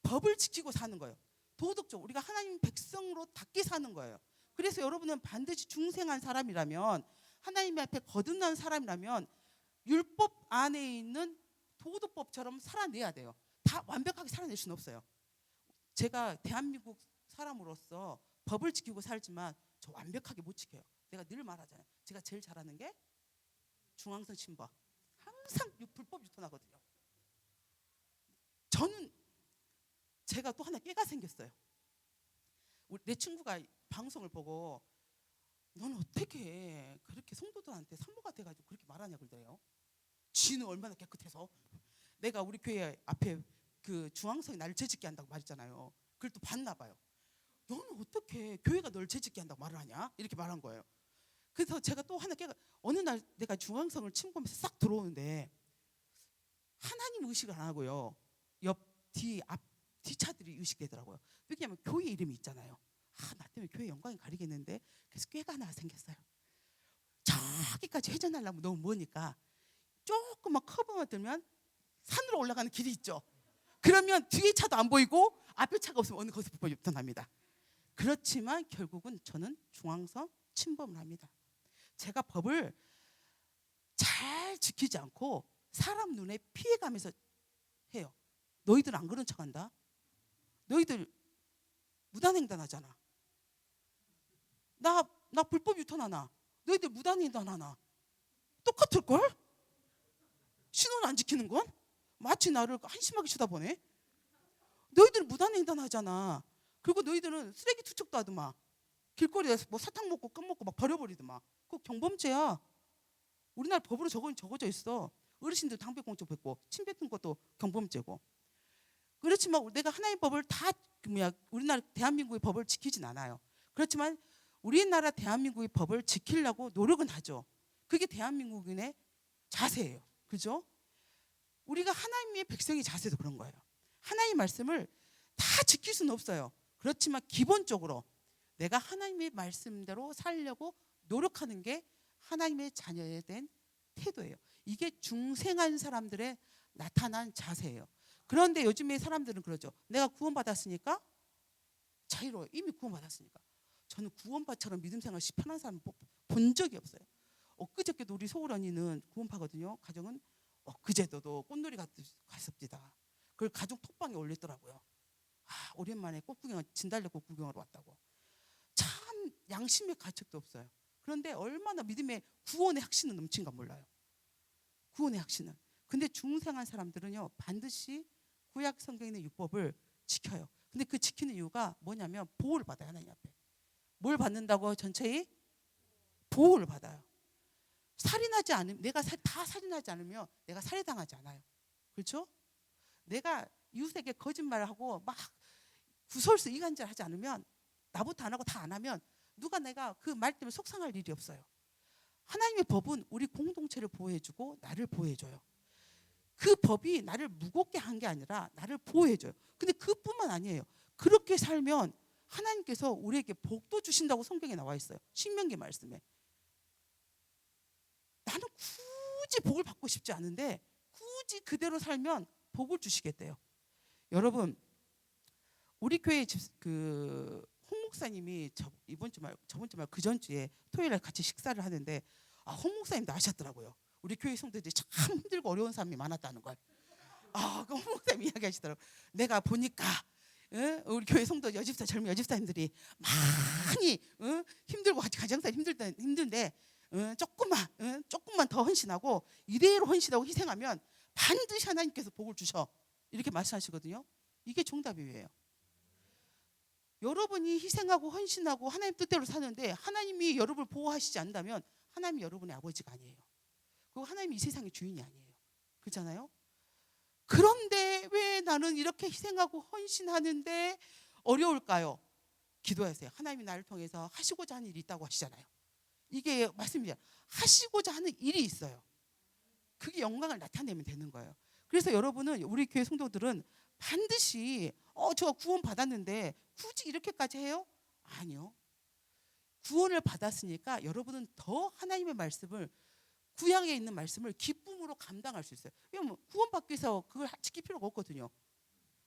법을 지키고 사는 거예요. 도덕적으로 우리가 하나님 백성으로 닿게 사는 거예요. 그래서 여러분은 반드시 중생한 사람이라면, 하나님 앞에 거듭난 사람이라면 율법 안에 있는 도덕법처럼 살아내야 돼요. 다 완벽하게 살아낼 수는 없어요. 제가 대한민국 사람으로서 법을 지키고 살지만 저 완벽하게 못 지켜요. 내가 늘 말하잖아요. 제가 제일 잘하는 게 중앙선 침범. 항상 불법 유턴하거든요. 저는 제가 또 하나 깨가 생겼어요. 내 친구가 방송을 보고 너는 어떻게 그렇게 성도들한테 산모가 돼가지고 그렇게 말하냐 그러더래요. 쥐는 얼마나 깨끗해서. 내가 우리 교회 앞에 그 중앙선이 나를 죄짓게 한다고 말했잖아요. 그걸 또 봤나 봐요. 너는 어떻게 교회가 널 죄짓게 한다고 말을 하냐? 이렇게 말한 거예요. 그래서 제가 또 하나 깨가, 어느 날 내가 중앙선을 침범해서 싹 들어오는데 하나님 의식을 안 하고요. 뒤차들이 의식되더라고요. 왜냐하면 교회 이름이 있잖아요. 나 때문에 교회 영광이 가리겠는데. 그래서 꾀가 하나 생겼어요. 저기까지 회전하려면 너무 머니까 조금만 커브만 들면 산으로 올라가는 길이 있죠. 그러면 뒤에 차도 안 보이고 앞에 차가 없으면 어느 것을 유턴합니다. 그렇지만 결국은 저는 중앙선 침범을 합니다. 제가 법을 잘 지키지 않고 사람 눈에 피해가면서 해요. 너희들 안 그런 척한다. 너희들 무단횡단하잖아. 나 불법 유턴하나. 너희들 무단횡단하나. 똑같을걸? 신호는 안 지키는 건? 마치 나를 한심하게 쳐다보네. 너희들은 무단횡단하잖아. 그리고 너희들은 쓰레기 투척도 하더만. 길거리에서 뭐 사탕 먹고 껌 먹고 막 버려버리더만. 그거 경범죄야. 우리나라 법으로 적어져 있어. 어르신들 담배꽁초 뱉고 침 뱉는 것도 경범죄고. 그렇지만 내가 하나님 법을 다 우리나라 대한민국의 법을 지키진 않아요. 그렇지만 우리나라 대한민국의 법을 지키려고 노력은 하죠. 그게 대한민국인의 자세예요. 그죠? 우리가 하나님의 백성의 자세도 그런 거예요. 하나님의 말씀을 다 지킬 수는 없어요. 그렇지만 기본적으로 내가 하나님의 말씀대로 살려고 노력하는 게 하나님의 자녀에 대한 태도예요. 이게 중생한 사람들의 나타난 자세예요. 그런데 요즘에 사람들은 그러죠. 내가 구원받았으니까 자유로워요. 이미 구원받았으니까. 저는 구원파처럼 믿음 생활 편한 사람 본 적이 없어요. 엊그저께도 우리 소울 언니는 구원파거든요. 가정은 엊그제도 꽃놀이 갔습니다. 그걸 가족 톡방에 올렸더라고요. 오랜만에 진달래꽃 구경하러 왔다고. 참 양심의 가책도 없어요. 그런데 얼마나 믿음의 구원의 확신은 넘친가 몰라요. 구원의 확신은. 근데 중생한 사람들은요 반드시 구약 성경에 있는 율법을 지켜요. 근데 그 지키는 이유가 뭐냐면 보호를 받아요. 하나님 앞에. 뭘 받는다고? 전체의 보호를 받아요. 살인하지 않으면 내가 다 살인하지 않으면 내가 살해당하지 않아요. 그렇죠? 내가 이웃에게 거짓말을 하고 막 구설수 이간질 하지 않으면 나부터 안 하고 다 안 하면 누가 내가 그 말 때문에 속상할 일이 없어요. 하나님의 법은 우리 공동체를 보호해주고 나를 보호해줘요. 그 법이 나를 무겁게 한 게 아니라 나를 보호해줘요. 근데 그뿐만 아니에요. 그렇게 살면 하나님께서 우리에게 복도 주신다고 성경에 나와 있어요. 신명기 말씀에. 나는 굳이 복을 받고 싶지 않은데 굳이 그대로 살면 복을 주시겠대요. 여러분, 우리 교회 홍 목사님이 저번 주 말 그 전주에 토요일에 같이 식사를 하는데 홍 목사님도 아셨더라고요. 우리 교회 성도들이 참 힘들고 어려운 사람이 많았다는 걸. 그 홍 목사님 이야기하시더라고요. 내가 보니까 우리 교회 성도 젊은 여집사님들이 많이 힘들고 가정살 힘든데 조금만 더 헌신하고 이대로 헌신하고 희생하면 반드시 하나님께서 복을 주셔. 이렇게 말씀하시거든요. 이게 정답이에요. 여러분이 희생하고 헌신하고 하나님 뜻대로 사는데 하나님이 여러분을 보호하시지 않는다면 하나님이 여러분의 아버지가 아니에요. 그리고 하나님이 이 세상의 주인이 아니에요. 그렇잖아요? 그런데 왜 나는 이렇게 희생하고 헌신하는데 어려울까요? 기도하세요. 하나님이 나를 통해서 하시고자 하는 일이 있다고 하시잖아요. 이게 말씀이죠. 하시고자 하는 일이 있어요. 그게 영광을 나타내면 되는 거예요. 그래서 여러분은 우리 교회 성도들은 반드시 저 구원 받았는데 굳이 이렇게까지 해요? 아니요. 구원을 받았으니까 여러분은 더 하나님의 말씀을 구약에 있는 말씀을 기쁨으로 감당할 수 있어요. 왜냐면 구원받기 위해서 그걸 지킬 필요가 없거든요.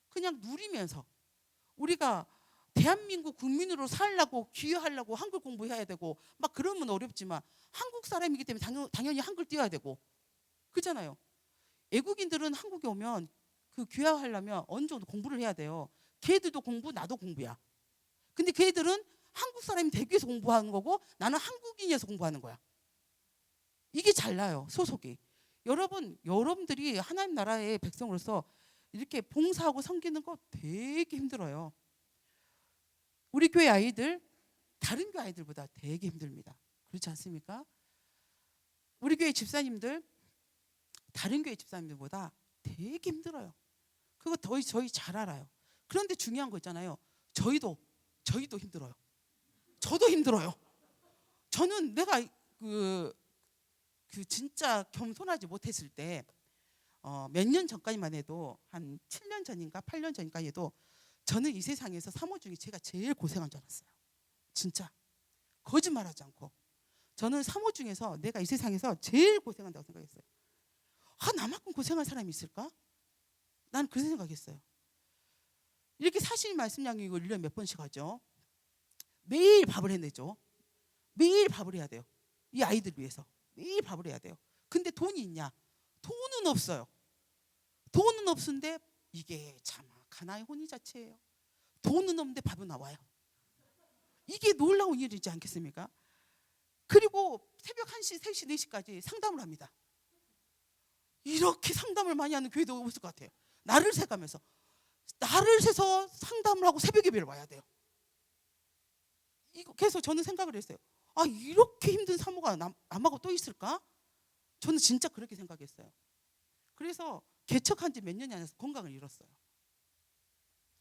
그냥 누리면서 우리가 대한민국 국민으로 살려고 기여하려고 한글 공부해야 되고 막 그러면 어렵지만 한국 사람이기 때문에 당연히 한글 띄워야 되고 그렇잖아요. 외국인들은 한국에 오면 그 귀화하려면 어느 정도 공부를 해야 돼요. 걔들도 공부, 나도 공부야. 근데 걔들은 한국 사람이 되기 위해서 공부하는 거고 나는 한국인이어서 공부하는 거야. 이게 잘나요. 소속이. 여러분들이 하나님 나라의 백성으로서 이렇게 봉사하고 섬기는 거 되게 힘들어요. 우리 교회 아이들 다른 교회 아이들보다 되게 힘듭니다. 그렇지 않습니까? 우리 교회 집사님들 다른 교회 집사님들보다 되게 힘들어요. 그거 저희 잘 알아요. 그런데 중요한 거 있잖아요. 저희도 힘들어요. 저도 힘들어요. 저는 내가 그 진짜 겸손하지 못했을 때 몇 년 전까지만 해도 한 7년 전인가 8년 전까지 해도 저는 이 세상에서 사모 중에 제가 제일 고생한 줄 알았어요. 진짜 거짓말하지 않고 저는 사모 중에서 내가 이 세상에서 제일 고생한다고 생각했어요. 나만큼 고생한 사람이 있을까? 난 그런 생각했어요. 이렇게 사실 말씀 양육 이거 1년에 몇 번씩 하죠. 매일 밥을 해내죠. 매일 밥을 해야 돼요. 이 아이들 위해서 매일 밥을 해야 돼요. 근데 돈이 있냐? 돈은 없어요. 돈은 없는데 이게 참 가나의 혼이 자체예요. 돈은 없는데 밥은 나와요. 이게 놀라운 일이지 않겠습니까? 그리고 새벽 1시, 3시, 4시까지 상담을 합니다. 이렇게 상담을 많이 하는 교회도 없을 것 같아요. 나를 새가면서 나를 새서 상담을 하고 새벽 예배를 와야 돼요. 그래서 저는 생각을 했어요. 아, 이렇게 힘든 사모가 남하고 또 있을까? 저는 진짜 그렇게 생각했어요. 그래서 개척한 지 몇 년이 안 돼서 건강을 잃었어요.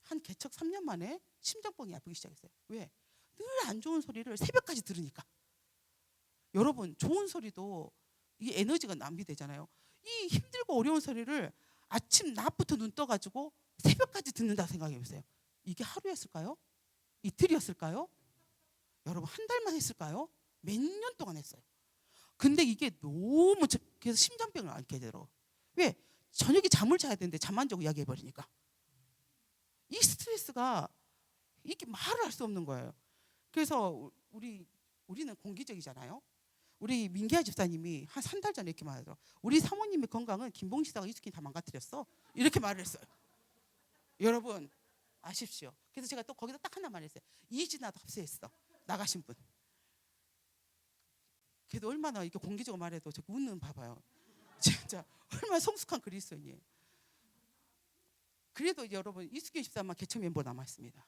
한 개척 3년 만에 심장병이 아프기 시작했어요. 왜? 늘 안 좋은 소리를 새벽까지 들으니까. 여러분, 좋은 소리도 이 에너지가 낭비되잖아요. 이 힘들고 어려운 소리를 아침 낮부터 눈 떠가지고 새벽까지 듣는다 생각해보세요. 이게 하루였을까요? 이틀이었을까요? 여러분, 한 달만 했을까요? 몇 년 동안 했어요. 근데 이게 너무 그래서 심장병을 앓게 되더라고요. 왜? 저녁에 잠을 자야 되는데 잠 안 자고 이야기해버리니까. 이 스트레스가 이게 말을 할 수 없는 거예요. 그래서 우리는 공기적이잖아요. 우리 민기아 집사님이 한 3달 전에 이렇게 말하더라고요. 우리 사모님의 건강은 김봉식 씨가 이스킨 다 망가뜨렸어. 이렇게 말을 했어요. 여러분 아십시오. 그래서 제가 또 거기다 딱 하나 말했어요. 이진아도 합세했어. 나가신 분. 그래도 얼마나 이렇게 공개적으로 말해도 저 웃는 봐봐요. 진짜 얼마나 성숙한 그리스도인이에요. 그래도 여러분 이스킨 집사만 개척 멤버 남았습니다.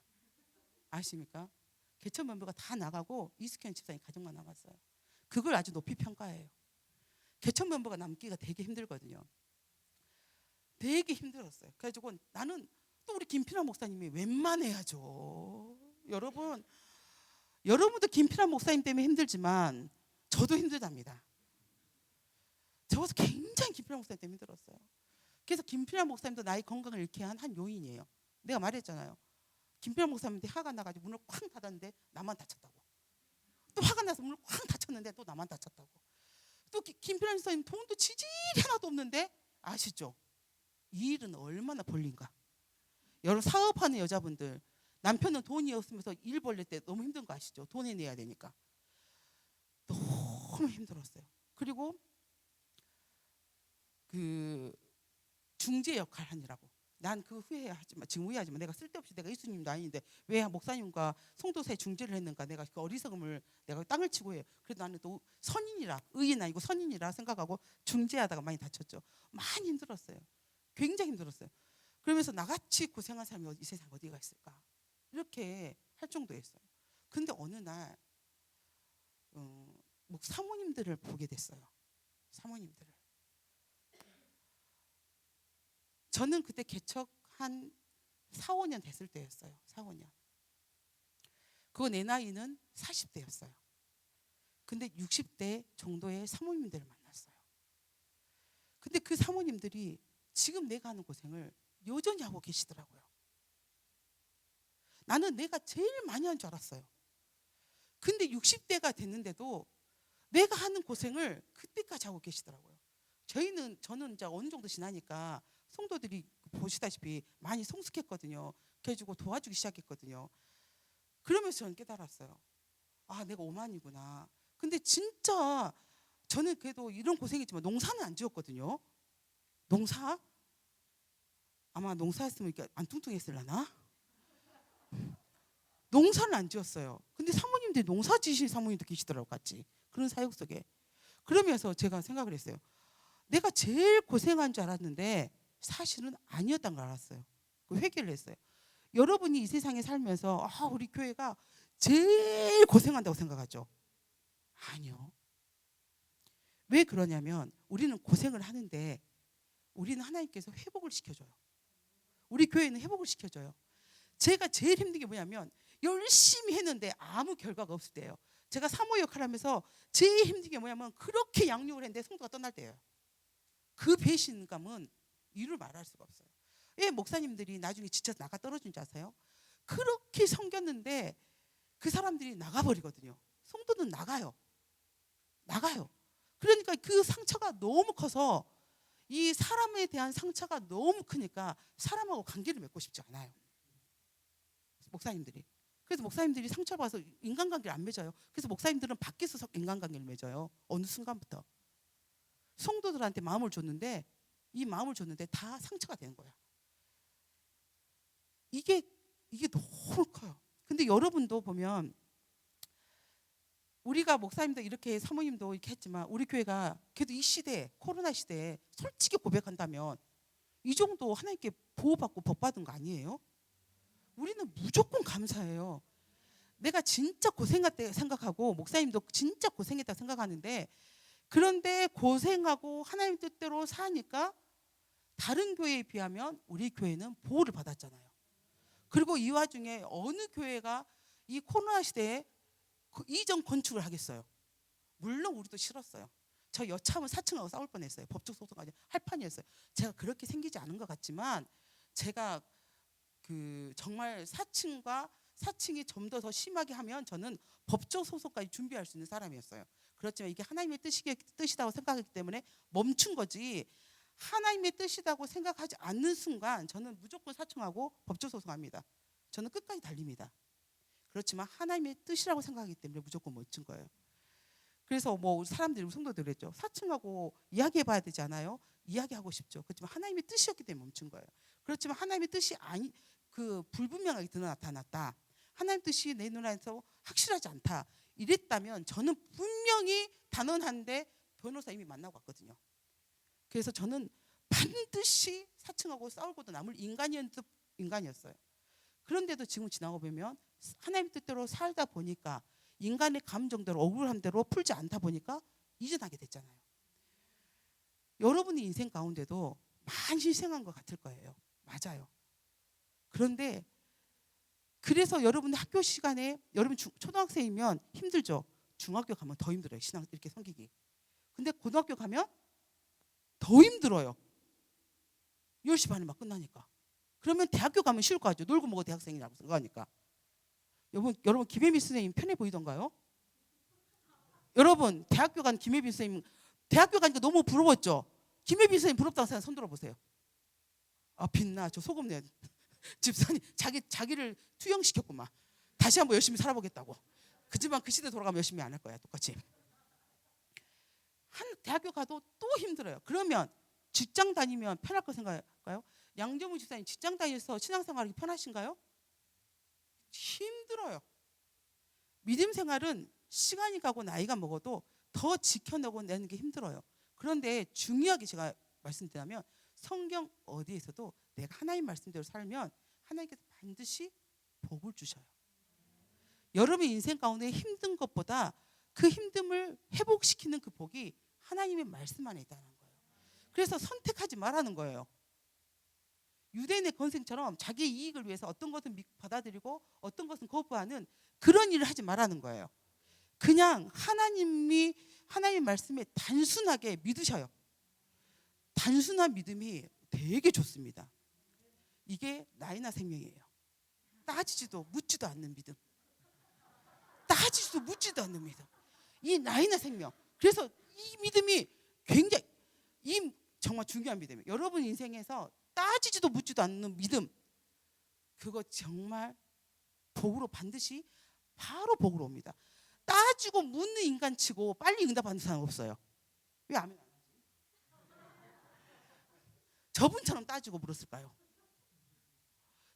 아십니까? 개척 멤버가 다 나가고 이스킨 집사님 가족만 남았어요. 그걸 아주 높이 평가해요. 개척 멤버가 남기가 되게 힘들거든요. 되게 힘들었어요. 그래가지고 나는 또 우리 김필환 목사님이 웬만해야죠. 여러분도 김필환 목사님 때문에 힘들지만 저도 힘들답니다. 저도 굉장히 김필환 목사님 때문에 힘들었어요. 그래서 김필환 목사님도 나의 건강을 잃게 한 요인이에요. 내가 말했잖아요. 김필환 목사님한테 화가 나가지고 문을 쾅 닫았는데 나만 다쳤다고. 또 화가 나서 문을 쾅 닫혔는데 또 나만 다쳤다고. 또 김필환 목사님 돈도 지질이 하나도 없는데 아시죠? 이 일은 얼마나 벌린가. 여러분 사업하는 여자분들 남편은 돈이 없으면서 일 벌릴 때 너무 힘든 거 아시죠? 돈에 내야 되니까. 너무 힘들었어요. 그리고 그 중재 역할 하느라고. 난 그 후회하지만 지금 후회하지만 내가 쓸데없이 내가 예수님도 아닌데 왜 목사님과 성도 사이 중재를 했는가. 내가 그 어리석음을 내가 땅을 치고 해요. 그래도 나는 또 선인이라 의인 아니고 선인이라 생각하고 중재하다가 많이 다쳤죠. 많이 힘들었어요. 굉장히 힘들었어요. 그러면서 나같이 고생한 사람이 이 세상에 어디가 있을까 이렇게 할 정도였어요. 근데 어느 날 사모님들을 보게 됐어요. 사모님들을. 저는 그때 개척 한 4, 5년 됐을 때였어요. 4, 5년. 그거 내 나이는 40대였어요. 근데 60대 정도의 사모님들을 만났어요. 근데 그 사모님들이 지금 내가 하는 고생을 여전히 하고 계시더라고요. 나는 내가 제일 많이 한 줄 알았어요. 근데 60대가 됐는데도 내가 하는 고생을 그때까지 하고 계시더라고요. 저는 이제 어느 정도 지나니까 성도들이 보시다시피 많이 성숙했거든요. 그래가지고 도와주기 시작했거든요. 그러면서 저는 깨달았어요. 아, 내가 오만이구나. 근데 진짜 저는 그래도 이런 고생했지만 농사는 안 지었거든요. 농사? 아마 농사했으면 이렇게 안 뚱뚱했을라나? 농사를 안 지었어요. 근데 사모님들이 농사 지신 사모님도 계시더라고 같이. 그런 사역 속에. 그러면서 제가 생각을 했어요. 내가 제일 고생한 줄 알았는데 사실은 아니었던 걸 알았어요. 그 회개를 했어요. 여러분이 이 세상에 살면서 우리 교회가 제일 고생한다고 생각하죠? 아니요. 왜 그러냐면 우리는 고생을 하는데 우리는 하나님께서 회복을 시켜줘요. 우리 교회는 회복을 시켜줘요. 제가 제일 힘든 게 뭐냐면 열심히 했는데 아무 결과가 없을 때예요. 제가 사모 역할을 하면서 제일 힘든 게 뭐냐면 그렇게 양육을 했는데 성도가 떠날 때예요. 그 배신감은 이유를 말할 수가 없어요. 왜 목사님들이 나중에 지쳐서 나가 떨어진 줄 아세요? 그렇게 섬겼는데 그 사람들이 나가버리거든요. 성도는 나가요. 그러니까 그 상처가 너무 커서 이 사람에 대한 상처가 너무 크니까 사람하고 관계를 맺고 싶지 않아요. 목사님들이. 그래서 목사님들이 상처받아서 인간관계를 안 맺어요. 그래서 목사님들은 밖에서 인간관계를 맺어요. 어느 순간부터. 성도들한테 마음을 줬는데 이 마음을 줬는데 다 상처가 되는 거야. 이게 너무 커요. 근데 여러분도 보면 우리가 목사님도 이렇게 사모님도 이렇게 했지만 우리 교회가 그래도 이 시대에 코로나 시대에 솔직히 고백한다면 이 정도 하나님께 보호받고 복받은 거 아니에요? 우리는 무조건 감사해요. 내가 진짜 고생했다 생각하고 목사님도 진짜 고생했다 생각하는데 그런데 고생하고 하나님 뜻대로 사니까 다른 교회에 비하면 우리 교회는 보호를 받았잖아요. 그리고 이 와중에 어느 교회가 이 코로나 시대에 이전 건축을 하겠어요. 물론 우리도 싫었어요. 저 여차하면 4층하고 싸울 뻔했어요. 법적 소송까지 할 판이었어요. 제가 그렇게 생기지 않은 것 같지만 제가 정말 4층이 좀 더 심하게 하면 저는 법적 소송까지 준비할 수 있는 사람이었어요. 그렇지만 이게 하나님의 뜻이라고 생각했기 때문에 멈춘 거지. 하나님의 뜻이라고 생각하지 않는 순간 저는 무조건 4층하고 법적 소송합니다. 저는 끝까지 달립니다. 그렇지만 하나님의 뜻이라고 생각하기 때문에 무조건 멈춘 거예요. 그래서 뭐 사람들이 성도들 그랬죠. 4층하고 이야기해봐야 되지 않아요? 이야기하고 싶죠. 그렇지만 하나님의 뜻이었기 때문에 멈춘 거예요. 그렇지만 하나님의 뜻이 불분명하게 나타났다. 하나님 뜻이 내 눈안에서 확실하지 않다. 이랬다면 저는 분명히 단언한데 변호사 이미 만나고 왔거든요. 그래서 저는 반드시 4층하고 싸우고도 남을 인간이었어요. 그런데도 지금 지나고 보면 하나님 뜻대로 살다 보니까 인간의 감정대로 억울한 대로 풀지 않다 보니까 이전하게 됐잖아요. 여러분의 인생 가운데도 많이 희생한 것 같을 거예요. 맞아요. 그런데 그래서 여러분의 학교 시간에 여러분 초등학생이면 힘들죠. 중학교 가면 더 힘들어요. 신앙 이렇게 섬기기. 근데 고등학교 가면 더 힘들어요. 10시 반에 막 끝나니까. 그러면 대학교 가면 쉬울 거 같죠. 놀고 먹어 대학생이라고 생각하니까. 여러분 김혜미 선생님 편해 보이던가요? 여러분 대학교 간 김혜미 선생님 대학교 가니까 너무 부러웠죠. 김혜미 선생님 부럽다고 생각 손 들어보세요. 아 빛나 저 소금 내 집사님 자기를 투영시켰구만. 다시 한번 열심히 살아보겠다고. 그지만 그 시대 돌아가면 열심히 안 할 거야 똑같이. 한 대학교 가도 또 힘들어요. 그러면 직장 다니면 편할 거 생각할까요? 양정우 집사님 직장 다니면서 신앙생활이 편하신가요? 힘들어요. 믿음 생활은 시간이 가고 나이가 먹어도 더 지켜내고 내는 게 힘들어요. 그런데 중요하게 제가 말씀드리면 성경 어디에서도 내가 하나님 말씀대로 살면 하나님께서 반드시 복을 주셔요. 여러분의 인생 가운데 힘든 것보다 그 힘듦을 회복시키는 그 복이 하나님의 말씀 안에 있다는 거예요. 그래서 선택하지 말라는 거예요. 유대인의 건생처럼 자기의 이익을 위해서 어떤 것은 받아들이고 어떤 것은 거부하는 그런 일을 하지 말라는 거예요. 그냥 하나님 말씀에 단순하게 믿으셔요. 단순한 믿음이 되게 좋습니다. 이게 나이나 생명이에요. 따지지도 묻지도 않는 믿음. 따지지도 묻지도 않는 믿음. 이 나이나 생명. 그래서 이 믿음이 굉장히 정말 중요한 믿음이에요. 여러분 인생에서 따지지도 묻지도 않는 믿음. 그거 정말 복으로 반드시 바로 복으로 옵니다. 따지고 묻는 인간치고 빨리 응답하는 사람 없어요. 왜 아멘 안 하지? 저분처럼 따지고 물었을까요?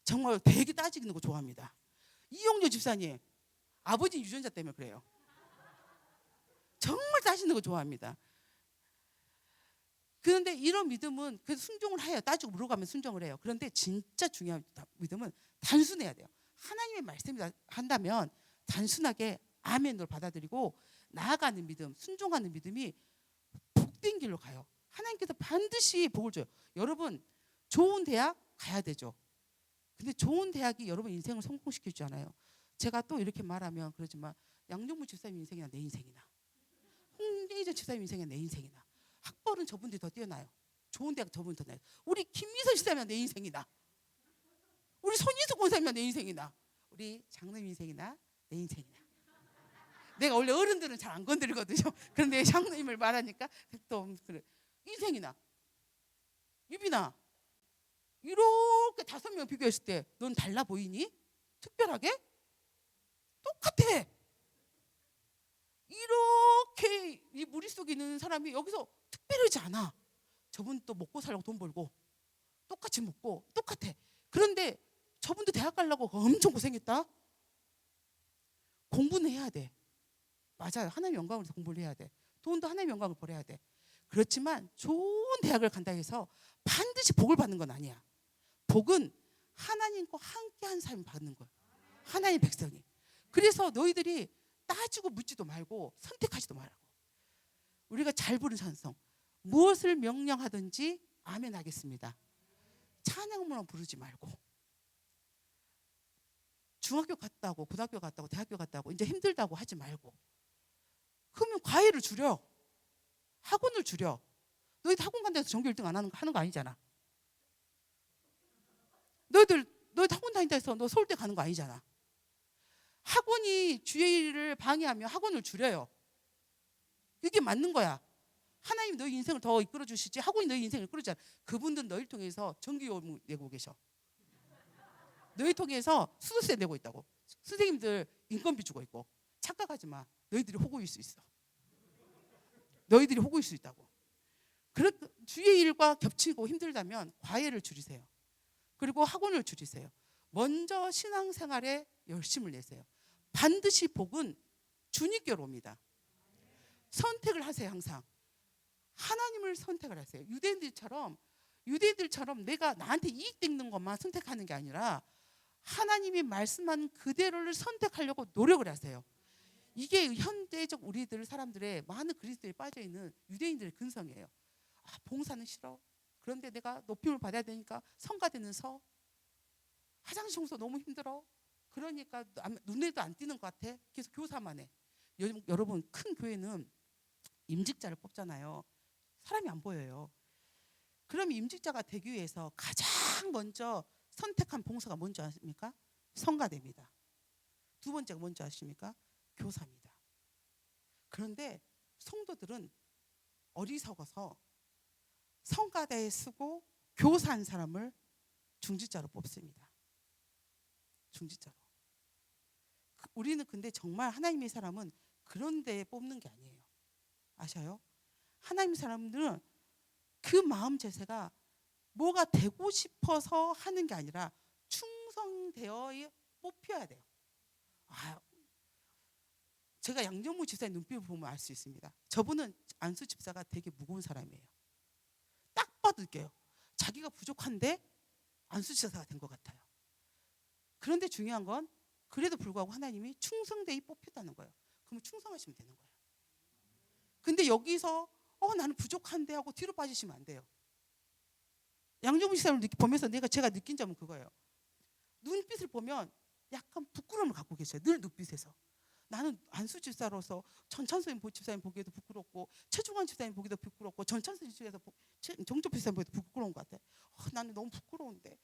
정말 되게 따지는 거 좋아합니다. 이용조 집사님 아버지 유전자 때문에 그래요. 정말 따지는 거 좋아합니다. 그런데 이런 믿음은 그래서 순종을 해요. 따지고 물어가면 순종을 해요. 그런데 진짜 중요한 믿음은 단순해야 돼요. 하나님의 말씀이 한다면 단순하게 아멘으로 받아들이고 나아가는 믿음, 순종하는 믿음이 복된 길로 가요. 하나님께서 반드시 복을 줘요. 여러분 좋은 대학 가야 되죠. 근데 좋은 대학이 여러분 인생을 성공시켜주지 않아요. 제가 또 이렇게 말하면 그러지만 양정무 집사님 인생이나 내 인생이나 홍대희전 집사님 인생이나 내 인생이나 학벌은 저분들이 더 뛰어나요. 좋은 대학 저분이 더 나요. 우리 김미선 집사님이나 내 인생이나 우리 손인숙 권사님이나 내 인생이나 우리 장로님 인생이나 내 인생이나 내가 원래 어른들은 잘 안 건드리거든요. 그런데 장로님을 말하니까 또 그래. 인생이나 유빈아 이렇게 5명 비교했을 때 넌 달라 보이니? 특별하게? 똑같아. 이렇게 이 머릿속에 있는 사람이 여기서 특별하지 않아. 저분 또 먹고 살려고 돈 벌고 똑같이 먹고 똑같아. 그런데 저분도 대학 가려고 엄청 고생했다. 공부는 해야 돼. 맞아요. 하나님의 영광을 위해서 공부를 해야 돼. 돈도 하나님의 영광을 벌어야 돼. 그렇지만 좋은 대학을 간다 해서 반드시 복을 받는 건 아니야. 복은 하나님과 함께한 사람이 받는 거야. 하나님의 백성이. 그래서 너희들이 따지고 묻지도 말고 선택하지도 말라고. 우리가 잘 부른 찬송, 무엇을 명령하든지 아멘 하겠습니다. 찬양만 부르지 말고. 중학교 갔다고 고등학교 갔다고 대학교 갔다고 이제 힘들다고 하지 말고. 그러면 과외를 줄여. 학원을 줄여. 너희들 학원 간다고 해서 전교 1등 안 하는 거 아니잖아. 너희들 학원 다닌다 해서 너 서울대 가는 거 아니잖아. 학원이 주의 일을 방해하면 학원을 줄여요. 이게 맞는 거야. 하나님 너희 인생을 더 이끌어 주시지 학원이 너희 인생을 이끌어주잖아. 그분들은 너희를 통해서 전기요금 내고 계셔. 너희 통해서 수도세 내고 있다고. 선생님들 인건비 주고 있고. 착각하지 마. 너희들이 호구일 수 있어. 너희들이 호구일 수 있다고. 주의 일과 겹치고 힘들다면 과외를 줄이세요. 그리고 학원을 줄이세요. 먼저 신앙생활에 열심을 내세요. 반드시 복은 주님께로 옵니다. 선택을 하세요. 항상 하나님을 선택을 하세요. 유대인들처럼 내가 나한테 이익 되는 것만 선택하는 게 아니라 하나님이 말씀한 그대로를 선택하려고 노력을 하세요. 이게 현대적 우리들 사람들의 많은 그리스도에 빠져있는 유대인들의 근성이에요. 봉사는 싫어. 그런데 내가 높임을 받아야 되니까 성가대는 서. 화장실 청소 너무 힘들어. 그러니까 눈에도 안 띄는 것 같아. 그래서 교사만 해. 여러분 큰 교회는 임직자를 뽑잖아요. 사람이 안 보여요. 그럼 임직자가 되기 위해서 가장 먼저 선택한 봉사가 뭔지 아십니까? 성가대입니다. 두 번째가 뭔지 아십니까? 교사입니다. 그런데 성도들은 어리석어서 성가대에 쓰고 교사한 사람을 중직자로 뽑습니다. 중직자로. 우리는 근데 정말 하나님의 사람은 그런 데에 뽑는 게 아니에요. 아셔요? 하나님의 사람들은 그 마음 자세가 뭐가 되고 싶어서 하는 게 아니라 충성되어 뽑혀야 돼요. 제가 양정무 집사의 눈빛을 보면 알 수 있습니다. 저분은 안수 집사가 되게 무거운 사람이에요. 딱 봐도 느껴요. 자기가 부족한데 안수 집사가 된 것 같아요. 그런데 중요한 건 그래도 불구하고 하나님이 충성되이 뽑혔다는 거예요. 그러면 충성하시면 되는 거예요. 근데 여기서 나는 부족한데 하고 뒤로 빠지시면 안 돼요. 양정무 집사를 보면서 제가 느낀 점은 그거예요. 눈빛을 보면 약간 부끄러움을 갖고 계셔요. 늘 눈빛에서. 나는 안수 집사로서 전찬수님 집사님 보기에도 부끄럽고 최중환 집사님 보기도 부끄럽고 전찬수 집사에서 정조 집사님 보기도 부끄러운 것 같아. 나는 너무 부끄러운데.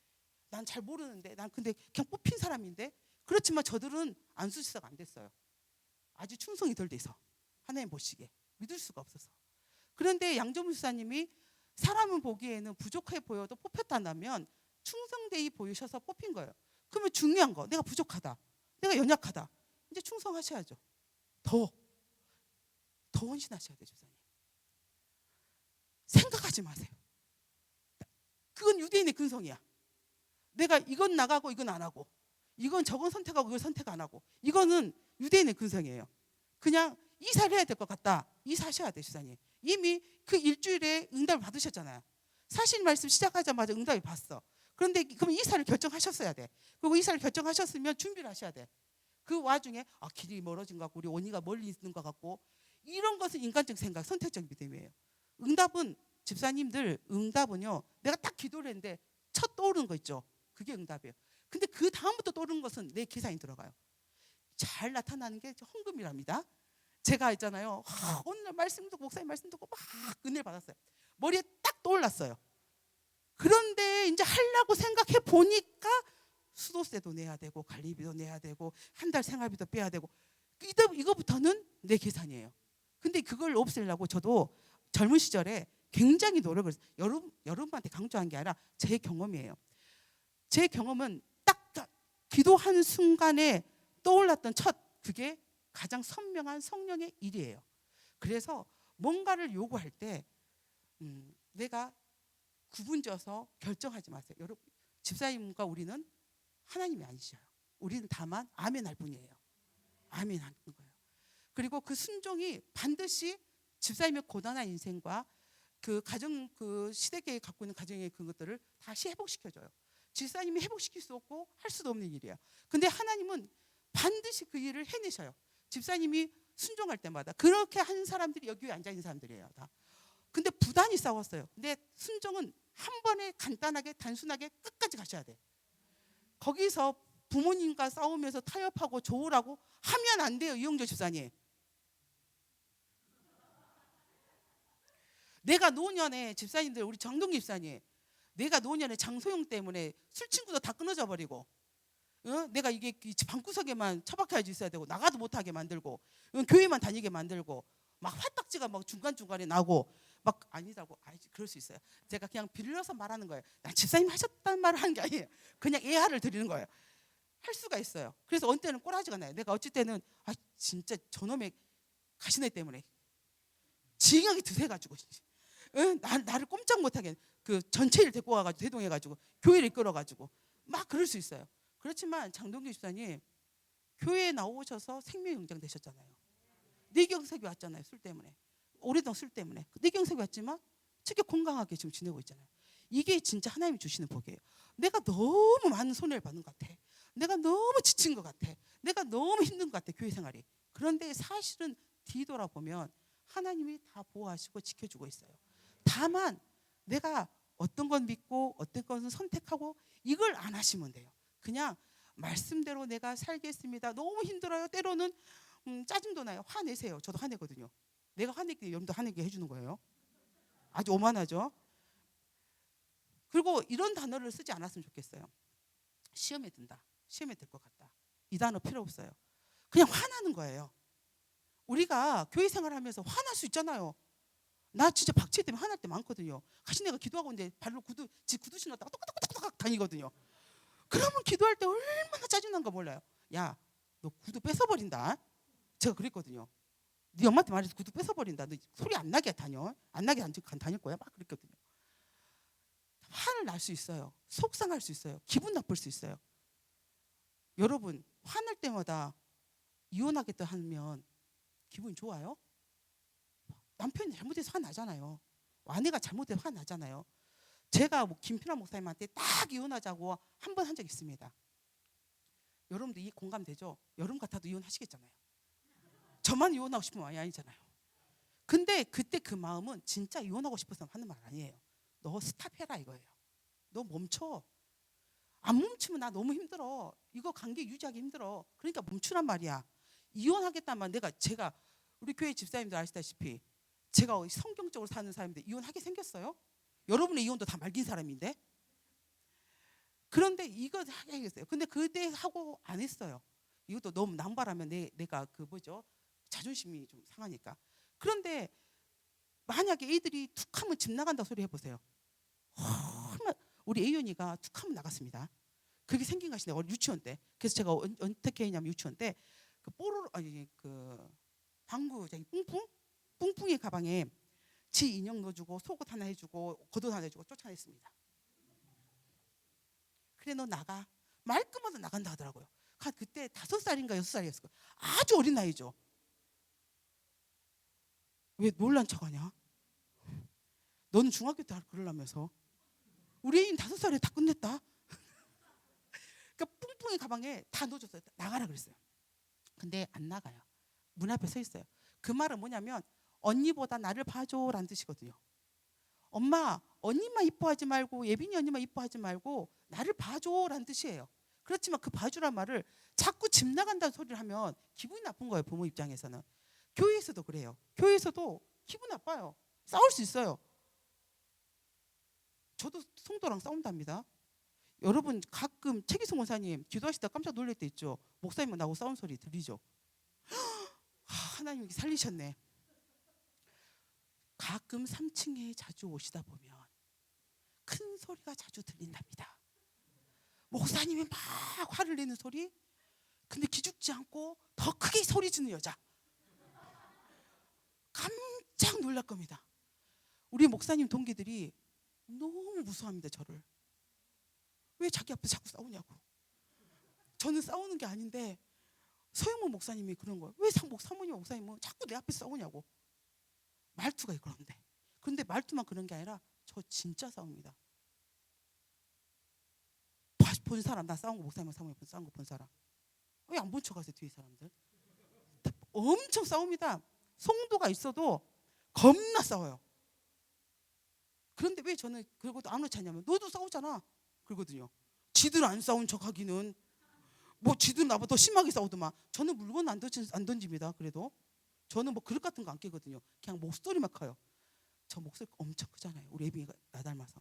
난 잘 모르는데. 난 근데 그냥 뽑힌 사람인데. 그렇지만 저들은 안수 집사가 안 됐어요. 아주 충성이 덜 돼서. 하나님 보시기에. 믿을 수가 없어서. 그런데 양정무 집사님이 사람은 보기에는 부족해 보여도 뽑혔다면 충성되이 보이셔서 뽑힌 거예요. 그러면 중요한 거. 내가 부족하다. 내가 연약하다. 이제 충성하셔야죠. 더 헌신하셔야 돼요. 집사님. 생각하지 마세요. 그건 유대인의 근성이야. 내가 이건 나가고 이건 안 하고, 이건 저건 선택하고 이건 선택 안 하고, 이거는 유대인의 근성이에요. 그냥 이사를 해야 될 것 같다. 이사하셔야 돼요. 집사님. 이미 그 일주일에 응답을 받으셨잖아요. 사실 말씀 시작하자마자 응답이 받았어. 그런데 그럼 이사를 결정하셨어야 돼. 그리고 이사를 결정하셨으면 준비를 하셔야 돼. 그 와중에 길이 멀어진 것 같고 우리 언니가 멀리 있는 것 같고 이런 것은 인간적 생각, 선택적 믿음이에요. 응답은요. 내가 딱 기도를 했는데 첫 떠오르는 거 있죠. 그게 응답이에요. 근데 그 다음부터 떠오르는 것은 내 계산이 들어가요. 잘 나타나는 게 헌금이랍니다. 제가 있잖아요. 오늘 말씀 듣고 목사님 말씀 듣고 막 은혜를 받았어요. 머리에 딱 떠올랐어요. 그런데 이제 하려고 생각해 보니까 수도세도 내야 되고 관리비도 내야 되고 한 달 생활비도 빼야 되고 이거부터는 내 계산이에요. 근데 그걸 없애려고 저도 젊은 시절에 굉장히 노력을 했어요. 여러분한테 강조한 게 아니라 제 경험이에요. 제 경험은 딱 기도하는 순간에 떠올랐던 첫 그게 가장 선명한 성령의 일이에요. 그래서 뭔가를 요구할 때 내가 구분져서 결정하지 마세요. 여러분, 집사님과 우리는 하나님이 아니셔요. 우리는 다만 아멘 할 뿐이에요. 아멘 하는 거예요. 그리고 그 순종이 반드시 집사님의 고단한 인생과 그 가정, 그 시대계에 갖고 있는 가정의 그것들을 다시 회복시켜줘요. 집사님이 회복시킬 수 없고 할 수도 없는 일이에요. 근데 하나님은 반드시 그 일을 해내셔요. 집사님이 순종할 때마다. 그렇게 한 사람들이 여기 앉아 있는 사람들이에요, 다. 근데 부단히 싸웠어요. 근데 순종은 한 번에 간단하게 단순하게 끝까지 가셔야 돼. 거기서 부모님과 싸우면서 타협하고 조율하고 하면 안 돼요, 이용조 집사님. 내가 노년에 집사님들, 우리 정동기 집사님, 내가 노년에 장소영 때문에 술 친구도 다 끊어져 버리고, 내가 이게 방구석에만 처박혀야지 있어야 되고, 나가도 못하게 만들고, 교회만 다니게 만들고, 막 화딱지가 막 중간중간에 나고 막 아니라고. 그럴 수 있어요. 제가 그냥 빌려서 말하는 거예요. 난 집사님 하셨단 말을 하는 게 아니에요. 그냥 예화를 드리는 거예요. 할 수가 있어요. 그래서 어느 때는 꼬라지가 나요. 내가 어찌 때는 진짜 저놈의 가시네 때문에 징하게 드세가지고 나를 꼼짝 못하게 그 전체를 데리고 와가지고 대동해가지고 교회를 이끌어가지고 막 그럴 수 있어요. 그렇지만 장동기 집사님 교회에 나오셔서 생명영장 되셨잖아요. 뇌경색이 왔잖아요. 술 때문에. 오래된 술 때문에 뇌경색이 왔지만 되게 건강하게 지금 지내고 있잖아요. 이게 진짜 하나님이 주시는 복이에요. 내가 너무 많은 손해를 받는 것 같아. 내가 너무 지친 것 같아. 내가 너무 힘든 것 같아, 교회 생활이. 그런데 사실은 뒤돌아보면 하나님이 다 보호하시고 지켜주고 있어요. 다만 내가 어떤 건 믿고 어떤 것은 선택하고 이걸 안 하시면 돼요. 그냥 말씀대로 내가 살겠습니다. 너무 힘들어요. 때로는 짜증도 나요. 화내세요. 저도 화내거든요. 내가 화내게 여러분도 화내게 해주는 거예요. 아주 오만하죠. 그리고 이런 단어를 쓰지 않았으면 좋겠어요. 시험에 든다. 시험에 들 것 같다. 이 단어 필요 없어요. 그냥 화나는 거예요. 우리가 교회 생활하면서 화날 수 있잖아요. 나 진짜 박치기 때문에 화날 때 많거든요. 가신 내가 기도하고 있는데 발로 구두 신었다가 똑똑똑똑 다니거든요. 그러면 기도할 때 얼마나 짜증난가 몰라요. 야, 너 구두 뺏어버린다. 제가 그랬거든요. 네 엄마한테 말해서 구두 뺏어버린다. 너 소리 안 나게 다녀. 안 나게 다닐 거야. 막 그랬거든요. 화를 날 수 있어요. 속상할 수 있어요. 기분 나쁠 수 있어요. 여러분, 화날 때마다 이혼하겠다 하면 기분이 좋아요? 남편이 잘못해서 화나잖아요. 아내가 잘못해서 화나잖아요. 제가 김필환 목사님한테 딱 이혼하자고 한 번 한 적 있습니다. 여러분도 이 공감되죠? 여러분 같아도 이혼하시겠잖아요. 저만 이혼하고 싶은 마음이 아니잖아요. 근데 그때 그 마음은 진짜 이혼하고 싶어서 하는 말 아니에요. 너 스탑해라 이거예요. 너 멈춰. 안 멈추면 나 너무 힘들어. 이거 관계 유지하기 힘들어. 그러니까 멈추란 말이야. 이혼하겠다면 제가 우리 교회 집사님들 아시다시피 제가 성경적으로 사는 사람인데 이혼하게 생겼어요? 여러분의 이혼도 다 말긴 사람인데. 그런데 이거 하겠어요. 근데 그때 하고 안 했어요. 이것도 너무 남발하면 내가 그 뭐죠? 자존심이 좀 상하니까. 그런데 만약에 애들이 툭 하면 집 나간다 소리 해보세요. 우리 A연이가 툭 하면 나갔습니다. 그게 생긴 것이 유치원 때. 그래서 제가 어떻게 했냐면 유치원 때 그 뽀로로 그 방구 뿡뿡이 가방에 지 인형 넣어주고 속옷 하나 해주고 겉옷 하나 해주고 쫓아냈습니다. 그래 너 나가. 말끝마다 나간다 하더라고요. 그때 5살인가 6살이었을 거예요. 아주 어린 나이죠. 왜 놀란 척하냐? 너는 중학교 때 그러려면서. 우리 애인 5살에 다 끝냈다. 그러니까 뿡뿡이 가방에 다 넣어줬어요. 나가라 그랬어요. 근데 안 나가요. 문 앞에 서 있어요. 그 말은 뭐냐면 언니보다 나를 봐줘라는 뜻이거든요. 엄마, 언니만 이뻐하지 말고 예빈이 언니만 이뻐하지 말고 나를 봐줘라는 뜻이에요. 그렇지만 그 봐주란 말을 자꾸 집 나간다는 소리를 하면 기분이 나쁜 거예요. 부모 입장에서는. 교회에서도 그래요. 교회에서도 기분 나빠요. 싸울 수 있어요. 저도 성도랑 싸운답니다. 여러분 가끔 최기성 원사님 기도하시다 깜짝 놀랄 때 있죠. 목사님은 나하고 싸운 소리 들리죠. 하나님이 살리셨네. 가끔 3층에 자주 오시다 보면 큰 소리가 자주 들린답니다. 목사님이 막 화를 내는 소리, 근데 기죽지 않고 더 크게 소리 지는 여자. 깜짝 놀랄 겁니다. 우리 목사님 동기들이 너무 무서워합니다. 저를. 왜 자기 앞에서 자꾸 싸우냐고. 저는 싸우는 게 아닌데 서영모 목사님이 그런 거예요. 왜 사모님 목사님은 자꾸 내 앞에서 싸우냐고. 말투가 그런데. 그런데 말투만 그런 게 아니라 저 진짜 싸웁니다. 본 사람, 나 싸운 거 목사님 사모님 싸운 거 본 사람. 왜 안 본 척하세요 뒤에 사람들? 엄청 싸웁니다. 송도가 있어도 겁나 싸워요. 그런데 왜 저는 그러고도 아무렇지 않냐면 너도 싸우잖아 그러거든요. 지들 안 싸운 척하기는 뭐 지들 나보다 더 심하게 싸우더만. 저는 물건 안 던집니다. 그래도 저는 뭐 그릇 같은 거 안 깨거든요. 그냥 목소리만 커요. 저 목소리 엄청 크잖아요. 우리 애비가 나 닮아서.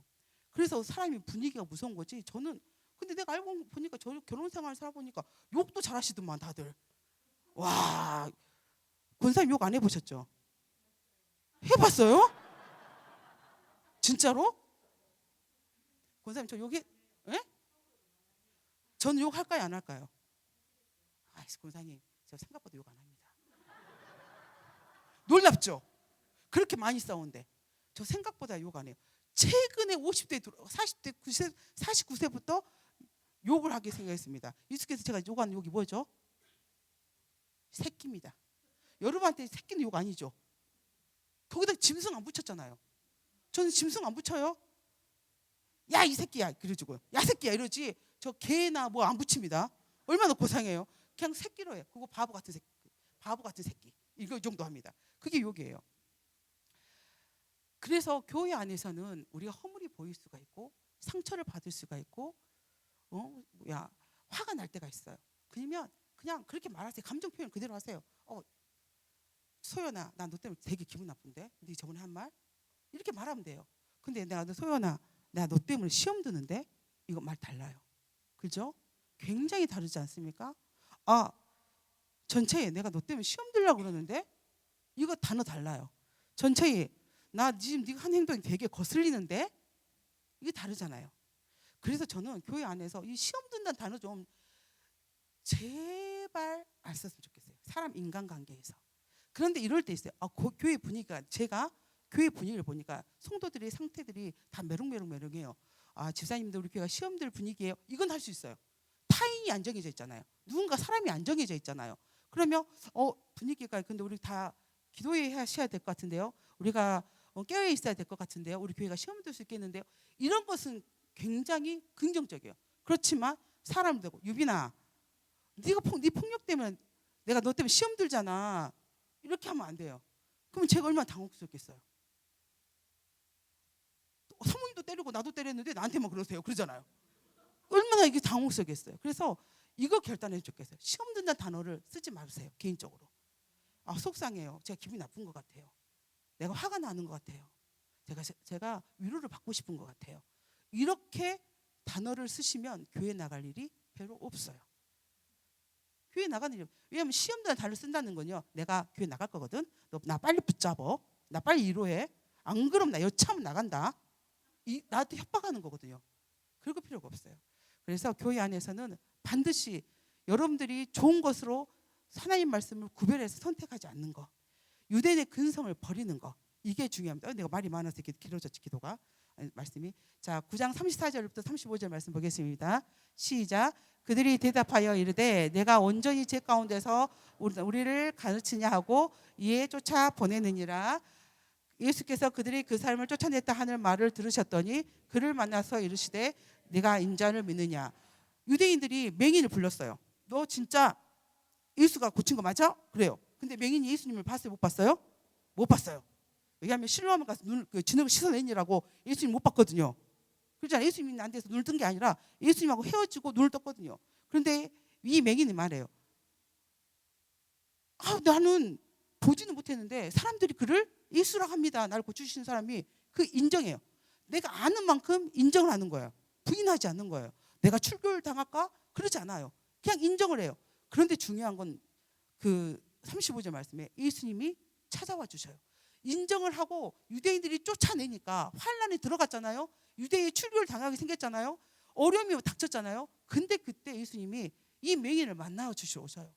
그래서 사람이 분위기가 무서운 거지. 저는 근데 내가 알고 보니까 저 결혼 생활 살아보니까 욕도 잘하시더만 다들. 와, 권사님 욕 안 해보셨죠? 해봤어요? 진짜로? 권사님 저 욕해? 예? 저는 욕 할까요 안 할까요? 아, 권사님 저 생각보다 욕 안 합니다. 놀랍죠? 그렇게 많이 싸우는데 저 생각보다 욕 안 해요. 최근에 50대 40대 49세부터 욕을 하게 생각했습니다. 익숙해서 제가 욕하는 욕이 뭐죠? 새끼입니다. 여러분한테 새끼는 욕 아니죠? 거기다 짐승 안 붙였잖아요. 저는 짐승 안 붙여요. 야 이 새끼야 그러지고요. 야 새끼야 이러지. 저 개나 뭐 안 붙입니다. 얼마나 고상해요. 그냥 새끼로 해요. 그거 바보 같은 새끼. 바보 같은 새끼. 이거 정도 합니다. 그게 욕이에요. 그래서 교회 안에서는 우리가 허물이 보일 수가 있고 상처를 받을 수가 있고 화가 날 때가 있어요. 그러면 그냥 그렇게 말하세요. 감정 표현 그대로 하세요. 소연아 나 너 때문에 되게 기분 나쁜데 네 저번에 한 말 이렇게 말하면 돼요. 근데 내가 소연아 내가 너 때문에 시험 드는데 이거 말 달라요. 그죠? 굉장히 다르지 않습니까? 전체에 내가 너 때문에 시험 들려고 그러는데 이거 단어 달라요. 전체에 나 지금 네가 한 행동이 되게 거슬리는데 이게 다르잖아요. 그래서 저는 교회 안에서 이 시험 든다는 단어 좀 제발 안 썼으면 좋겠어요. 사람 인간관계에서. 그런데 이럴 때 있어요. 교회 분위기가 제가 교회 분위기를 보니까 성도들의 상태들이 다 메롱메롱해요. 집사님들 우리 교회가 시험 들 분위기예요. 이건 할 수 있어요. 타인이 안정해져 있잖아요. 누군가 사람이 안정해져 있잖아요. 그러면 분위기가 근데 우리 다 기도해야 될 것 같은데요. 우리가 깨어 있어야 될 것 같은데요. 우리 교회가 시험 들 수 있겠는데요. 이런 것은 굉장히 긍정적이에요. 그렇지만 사람 되고 유빈아 네 폭력 때문에 내가 너 때문에 시험 들잖아. 이렇게 하면 안 돼요. 그럼 제가 얼마나 당혹스럽겠어요. 사모님도 때리고 나도 때렸는데 나한테만 그러세요. 그러잖아요. 얼마나 이게 당혹스럽겠어요. 그래서 이거 결단해 줬겠어요. 시험 든다는 단어를 쓰지 마세요. 개인적으로. 속상해요. 제가 기분이 나쁜 것 같아요. 내가 화가 나는 것 같아요. 제가 위로를 받고 싶은 것 같아요. 이렇게 단어를 쓰시면 교회 나갈 일이 별로 없어요. 교회 나가는 일. 왜냐하면 시험 든다는 단어를 쓴다는 건요. 내가 교회 나갈 거거든. 너 나 빨리 붙잡어. 나 빨리 위로해. 안 그럼 나 여차하면 나간다. 나한테 협박하는 거거든요. 그럴 필요가 없어요. 그래서 교회 안에서는 반드시 여러분들이 좋은 것으로 하나님 말씀을 구별해서 선택하지 않는 거. 유대인의 근성을 버리는 거. 이게 중요합니다. 내가 말이 많아서 이렇게 길어졌지 기도가. 말씀이. 자 9장 34절부터 35절 말씀 보겠습니다. 시작. 그들이 대답하여 이르되 내가 온전히 제 가운데서 우리를 가르치냐 하고 이에 쫓아 보내느니라. 예수께서 그들이 그 사람을 쫓아냈다 하는 말을 들으셨더니 그를 만나서 이르시되 네가 인자를 믿느냐. 유대인들이 맹인을 불렀어요. 너 진짜 예수가 고친 거 맞아? 그래요. 근데 맹인이 예수님을 봤어요? 못 봤어요? 못 봤어요. 왜냐하면 실로암에 가서 진흙을 씻어내니라고 예수님 못 봤거든요. 그렇잖아요. 예수님이 안 돼서 눈을 뜬 게 아니라 예수님하고 헤어지고 눈을 떴거든요. 그런데 이 맹인이 말해요. 나는 보지는 못했는데 사람들이 그를 예수라고 합니다. 나를 고쳐주신 사람이 그 인정해요. 내가 아는 만큼 인정을 하는 거예요. 부인하지 않는 거예요. 내가 출교를 당할까? 그러지 않아요. 그냥 인정을 해요. 그런데 중요한 건 그 35절 말씀에 예수님이 찾아와 주셔요. 인정을 하고 유대인들이 쫓아내니까 환란에 들어갔잖아요. 유대인이 출교를 당하게 생겼잖아요. 어려움이 닥쳤잖아요. 근데 그때 예수님이 이 맹인을 만나 주시러 오셔요.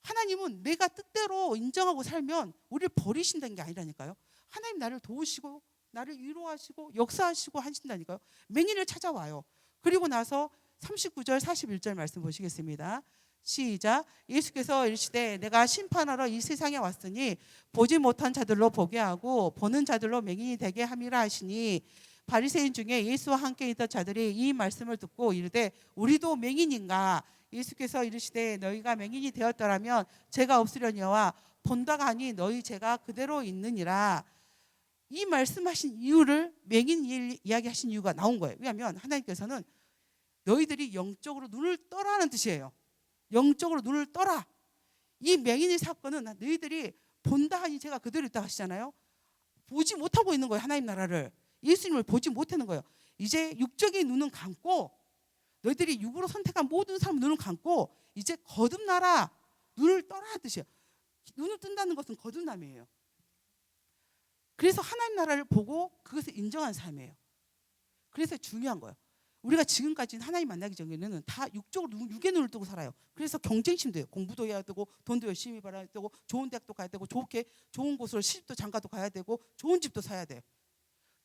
하나님은 내가 뜻대로 인정하고 살면 우리를 버리신다는 게 아니라니까요. 하나님 나를 도우시고 나를 위로하시고 역사하시고 하신다니까요. 맹인을 찾아와요. 그리고 나서 39절 41절 말씀 보시겠습니다. 시작. 예수께서 이르시되 내가 심판하러 이 세상에 왔으니 보지 못한 자들로 보게 하고 보는 자들로 맹인이 되게 함이라 하시니 바리새인 중에 예수와 함께 있던 자들이 이 말씀을 듣고 이르되 우리도 맹인인가. 예수께서 이르시되 너희가 맹인이 되었더라면 죄가 없으려니와 본다가 아니 너희 죄가 그대로 있느니라. 이 말씀하신 이유를 맹인 이야기하신 이유가 나온 거예요. 왜냐하면 하나님께서는 너희들이 영적으로 눈을 떠라는 뜻이에요. 영적으로 눈을 떠라. 이 맹인의 사건은 너희들이 본다 하니 죄가 그대로 있다 하시잖아요. 보지 못하고 있는 거예요. 하나님 나라를. 예수님을 보지 못하는 거예요. 이제 육적인 눈은 감고 너희들이 육으로 선택한 모든 사람 눈을 감고 이제 거듭나라. 눈을 떠라는 뜻이에요. 눈을 뜬다는 것은 거듭남이에요. 그래서 하나님 나라를 보고 그것을 인정한 삶이에요. 그래서 중요한 거예요. 우리가 지금까지는 하나님 만나기 전에는 다 육적으로 육의 눈을 뜨고 살아요. 그래서 경쟁심도 해요. 공부도 해야 되고 돈도 열심히 벌어야 되고 좋은 대학도 가야 되고 좋은 곳으로 시집도 장가도 가야 되고 좋은 집도 사야 돼.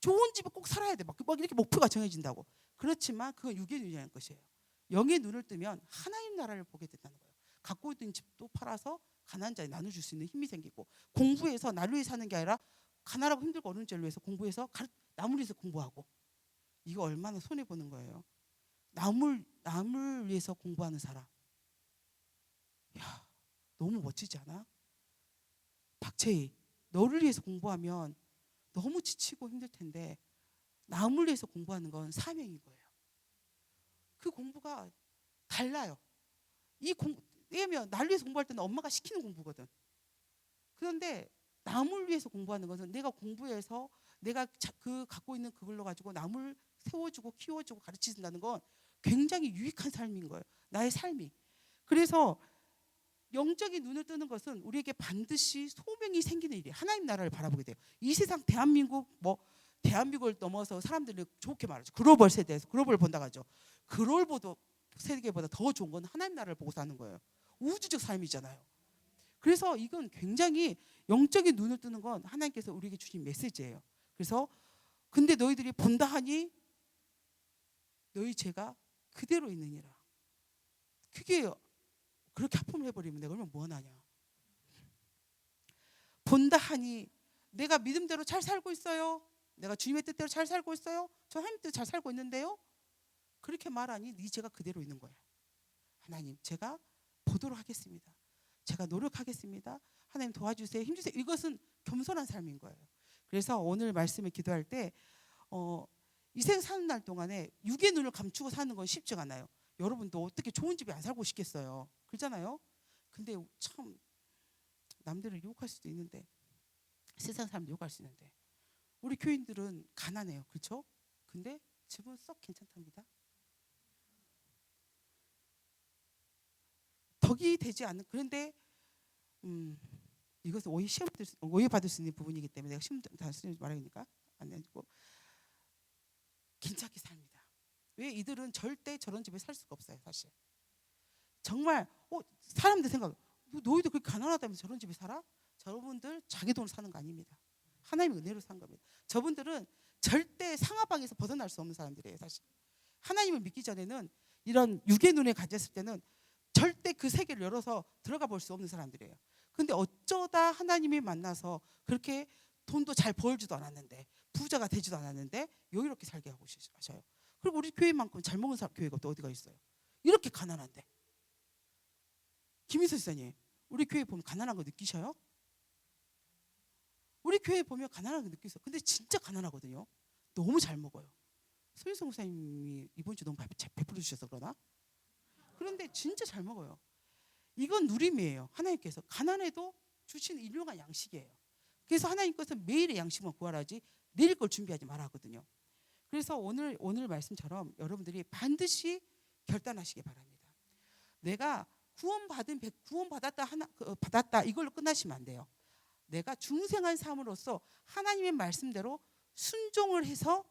좋은 집에 꼭 살아야 돼. 막 이렇게 목표가 정해진다고. 그렇지만 그건 육의 눈이라는 것이에요. 영의 눈을 뜨면 하나님 나라를 보게 된다는 거예요. 갖고 있는 집도 팔아서 가난한 자에 나눠줄 수 있는 힘이 생기고 공부해서 나를 위해 사는 게 아니라 가난하고 힘들고 어려운 자를 위해서 공부해서 남을 위해서 공부하고 이거 얼마나 손해보는 거예요. 남을 위해서 공부하는 사람. 야, 너무 멋지지 않아? 박채희, 너를 위해서 공부하면 너무 지치고 힘들 텐데 남을 위해서 공부하는 건 사명인 거예요. 그 공부가 달라요. 왜냐면 나를 위해서 공부할 때는 엄마가 시키는 공부거든. 그런데 남을 위해서 공부하는 것은 내가 공부해서 내가 그 갖고 있는 그걸로 가지고 남을 세워주고 키워주고 가르치는다는 건 굉장히 유익한 삶인 거예요. 나의 삶이. 그래서 영적인 눈을 뜨는 것은 우리에게 반드시 소명이 생기는 일이에요. 하나님 나라를 바라보게 돼요. 이 세상 대한민국을 넘어서 사람들이 좋게 말하죠. 글로벌 세대에서 글로벌 본다고 하죠. 글로벌 세계보다 더 좋은 건 하나님 나라를 보고 사는 거예요. 우주적 삶이잖아요. 그래서 이건 굉장히 영적인 눈을 뜨는 건 하나님께서 우리에게 주신 메시지예요. 그래서 근데 너희들이 본다 하니 너희 죄가 그대로 있느니라. 그게 그렇게 하품을 해버리면 내가 얼마나 무한하냐. 본다 하니 내가 믿음대로 잘 살고 있어요. 내가 주님의 뜻대로 잘 살고 있어요. 저 하나님 뜻대로 잘 살고 있는데요. 그렇게 말하니 네 죄가 그대로 있는 거야. 하나님 제가 보도록 하겠습니다. 제가 노력하겠습니다. 하나님 도와주세요. 힘주세요. 이것은 겸손한 삶인 거예요. 그래서 오늘 말씀을 기도할 때 이 세상 사는 날 동안에 육의 눈을 감추고 사는 건 쉽지가 않아요. 여러분도 어떻게 좋은 집에 안 살고 싶겠어요. 그렇잖아요. 근데 참 남들을 유혹할 수도 있는데 세상 사람 유혹할 수 있는데 우리 교인들은 가난해요. 그렇죠? 근데 집은 썩 괜찮답니다. 덕이 되지 않는 그런데 이것은 오해받을 수 있는 부분이기 때문에 내가 시험 단순히 말하니까 안 되고 괜찮게 삽니다. 왜 이들은 절대 저런 집에 살 수가 없어요. 사실 정말 사람들 생각 너희도 그렇게 가난하다면서 저런 집에 살아? 저분들 자기 돈으로 사는 거 아닙니다. 하나님의 은혜로 산 겁니다. 저분들은 절대 상하방에서 벗어날 수 없는 사람들이에요. 사실 하나님을 믿기 전에는 이런 육의 눈에 가졌을 때는 절대 그 세계를 열어서 들어가 볼 수 없는 사람들이에요. 근데 어쩌다 하나님이 만나서 그렇게 돈도 잘 벌지도 않았는데 부자가 되지도 않았는데 여유롭게 살게 하고 하셔요. 그리고 우리 교회만큼 잘 먹은 교회가 또 어디가 있어요? 이렇게 가난한데. 김희수 지사님, 우리 교회 보면 가난한 거 느끼셔요? 우리 교회 보면 가난한 거 느끼세요. 근데 진짜 가난하거든요. 너무 잘 먹어요. 손희성 목사님이 이번 주 너무 베풀어 주셔서 그러나? 그런데 진짜 잘 먹어요. 이건 누림이에요. 하나님께서 가난해도 주시는 일용한 양식이에요. 그래서 하나님께서 매일의 양식만 구하라지 내일 걸 준비하지 말아 하거든요. 그래서 오늘 말씀처럼 여러분들이 반드시 결단하시기 바랍니다. 내가 받았다 이걸로 끝나시면 안 돼요. 내가 중생한 삶으로서 하나님의 말씀대로 순종을 해서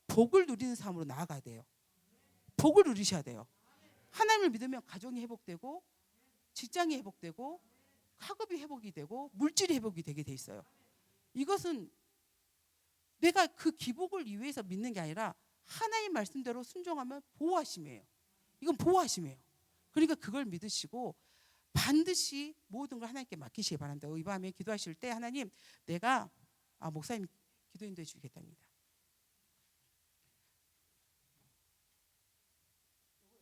복을 누리는 삶으로 나아가야 돼요. 복을 누리셔야 돼요. 하나님을 믿으면 가정이 회복되고 직장이 회복되고 학업이 회복이 되고 물질이 회복이 되게 돼 있어요. 이것은 내가 그 기복을 위해서 믿는 게 아니라 하나님 말씀대로 순종하면 보호하심이에요. 이건 보호하심이에요. 그러니까 그걸 믿으시고 반드시 모든 걸 하나님께 맡기시기 바랍니다. 이 밤에 기도하실 때 하나님 내가 목사님 기도 인도해 주겠답니다.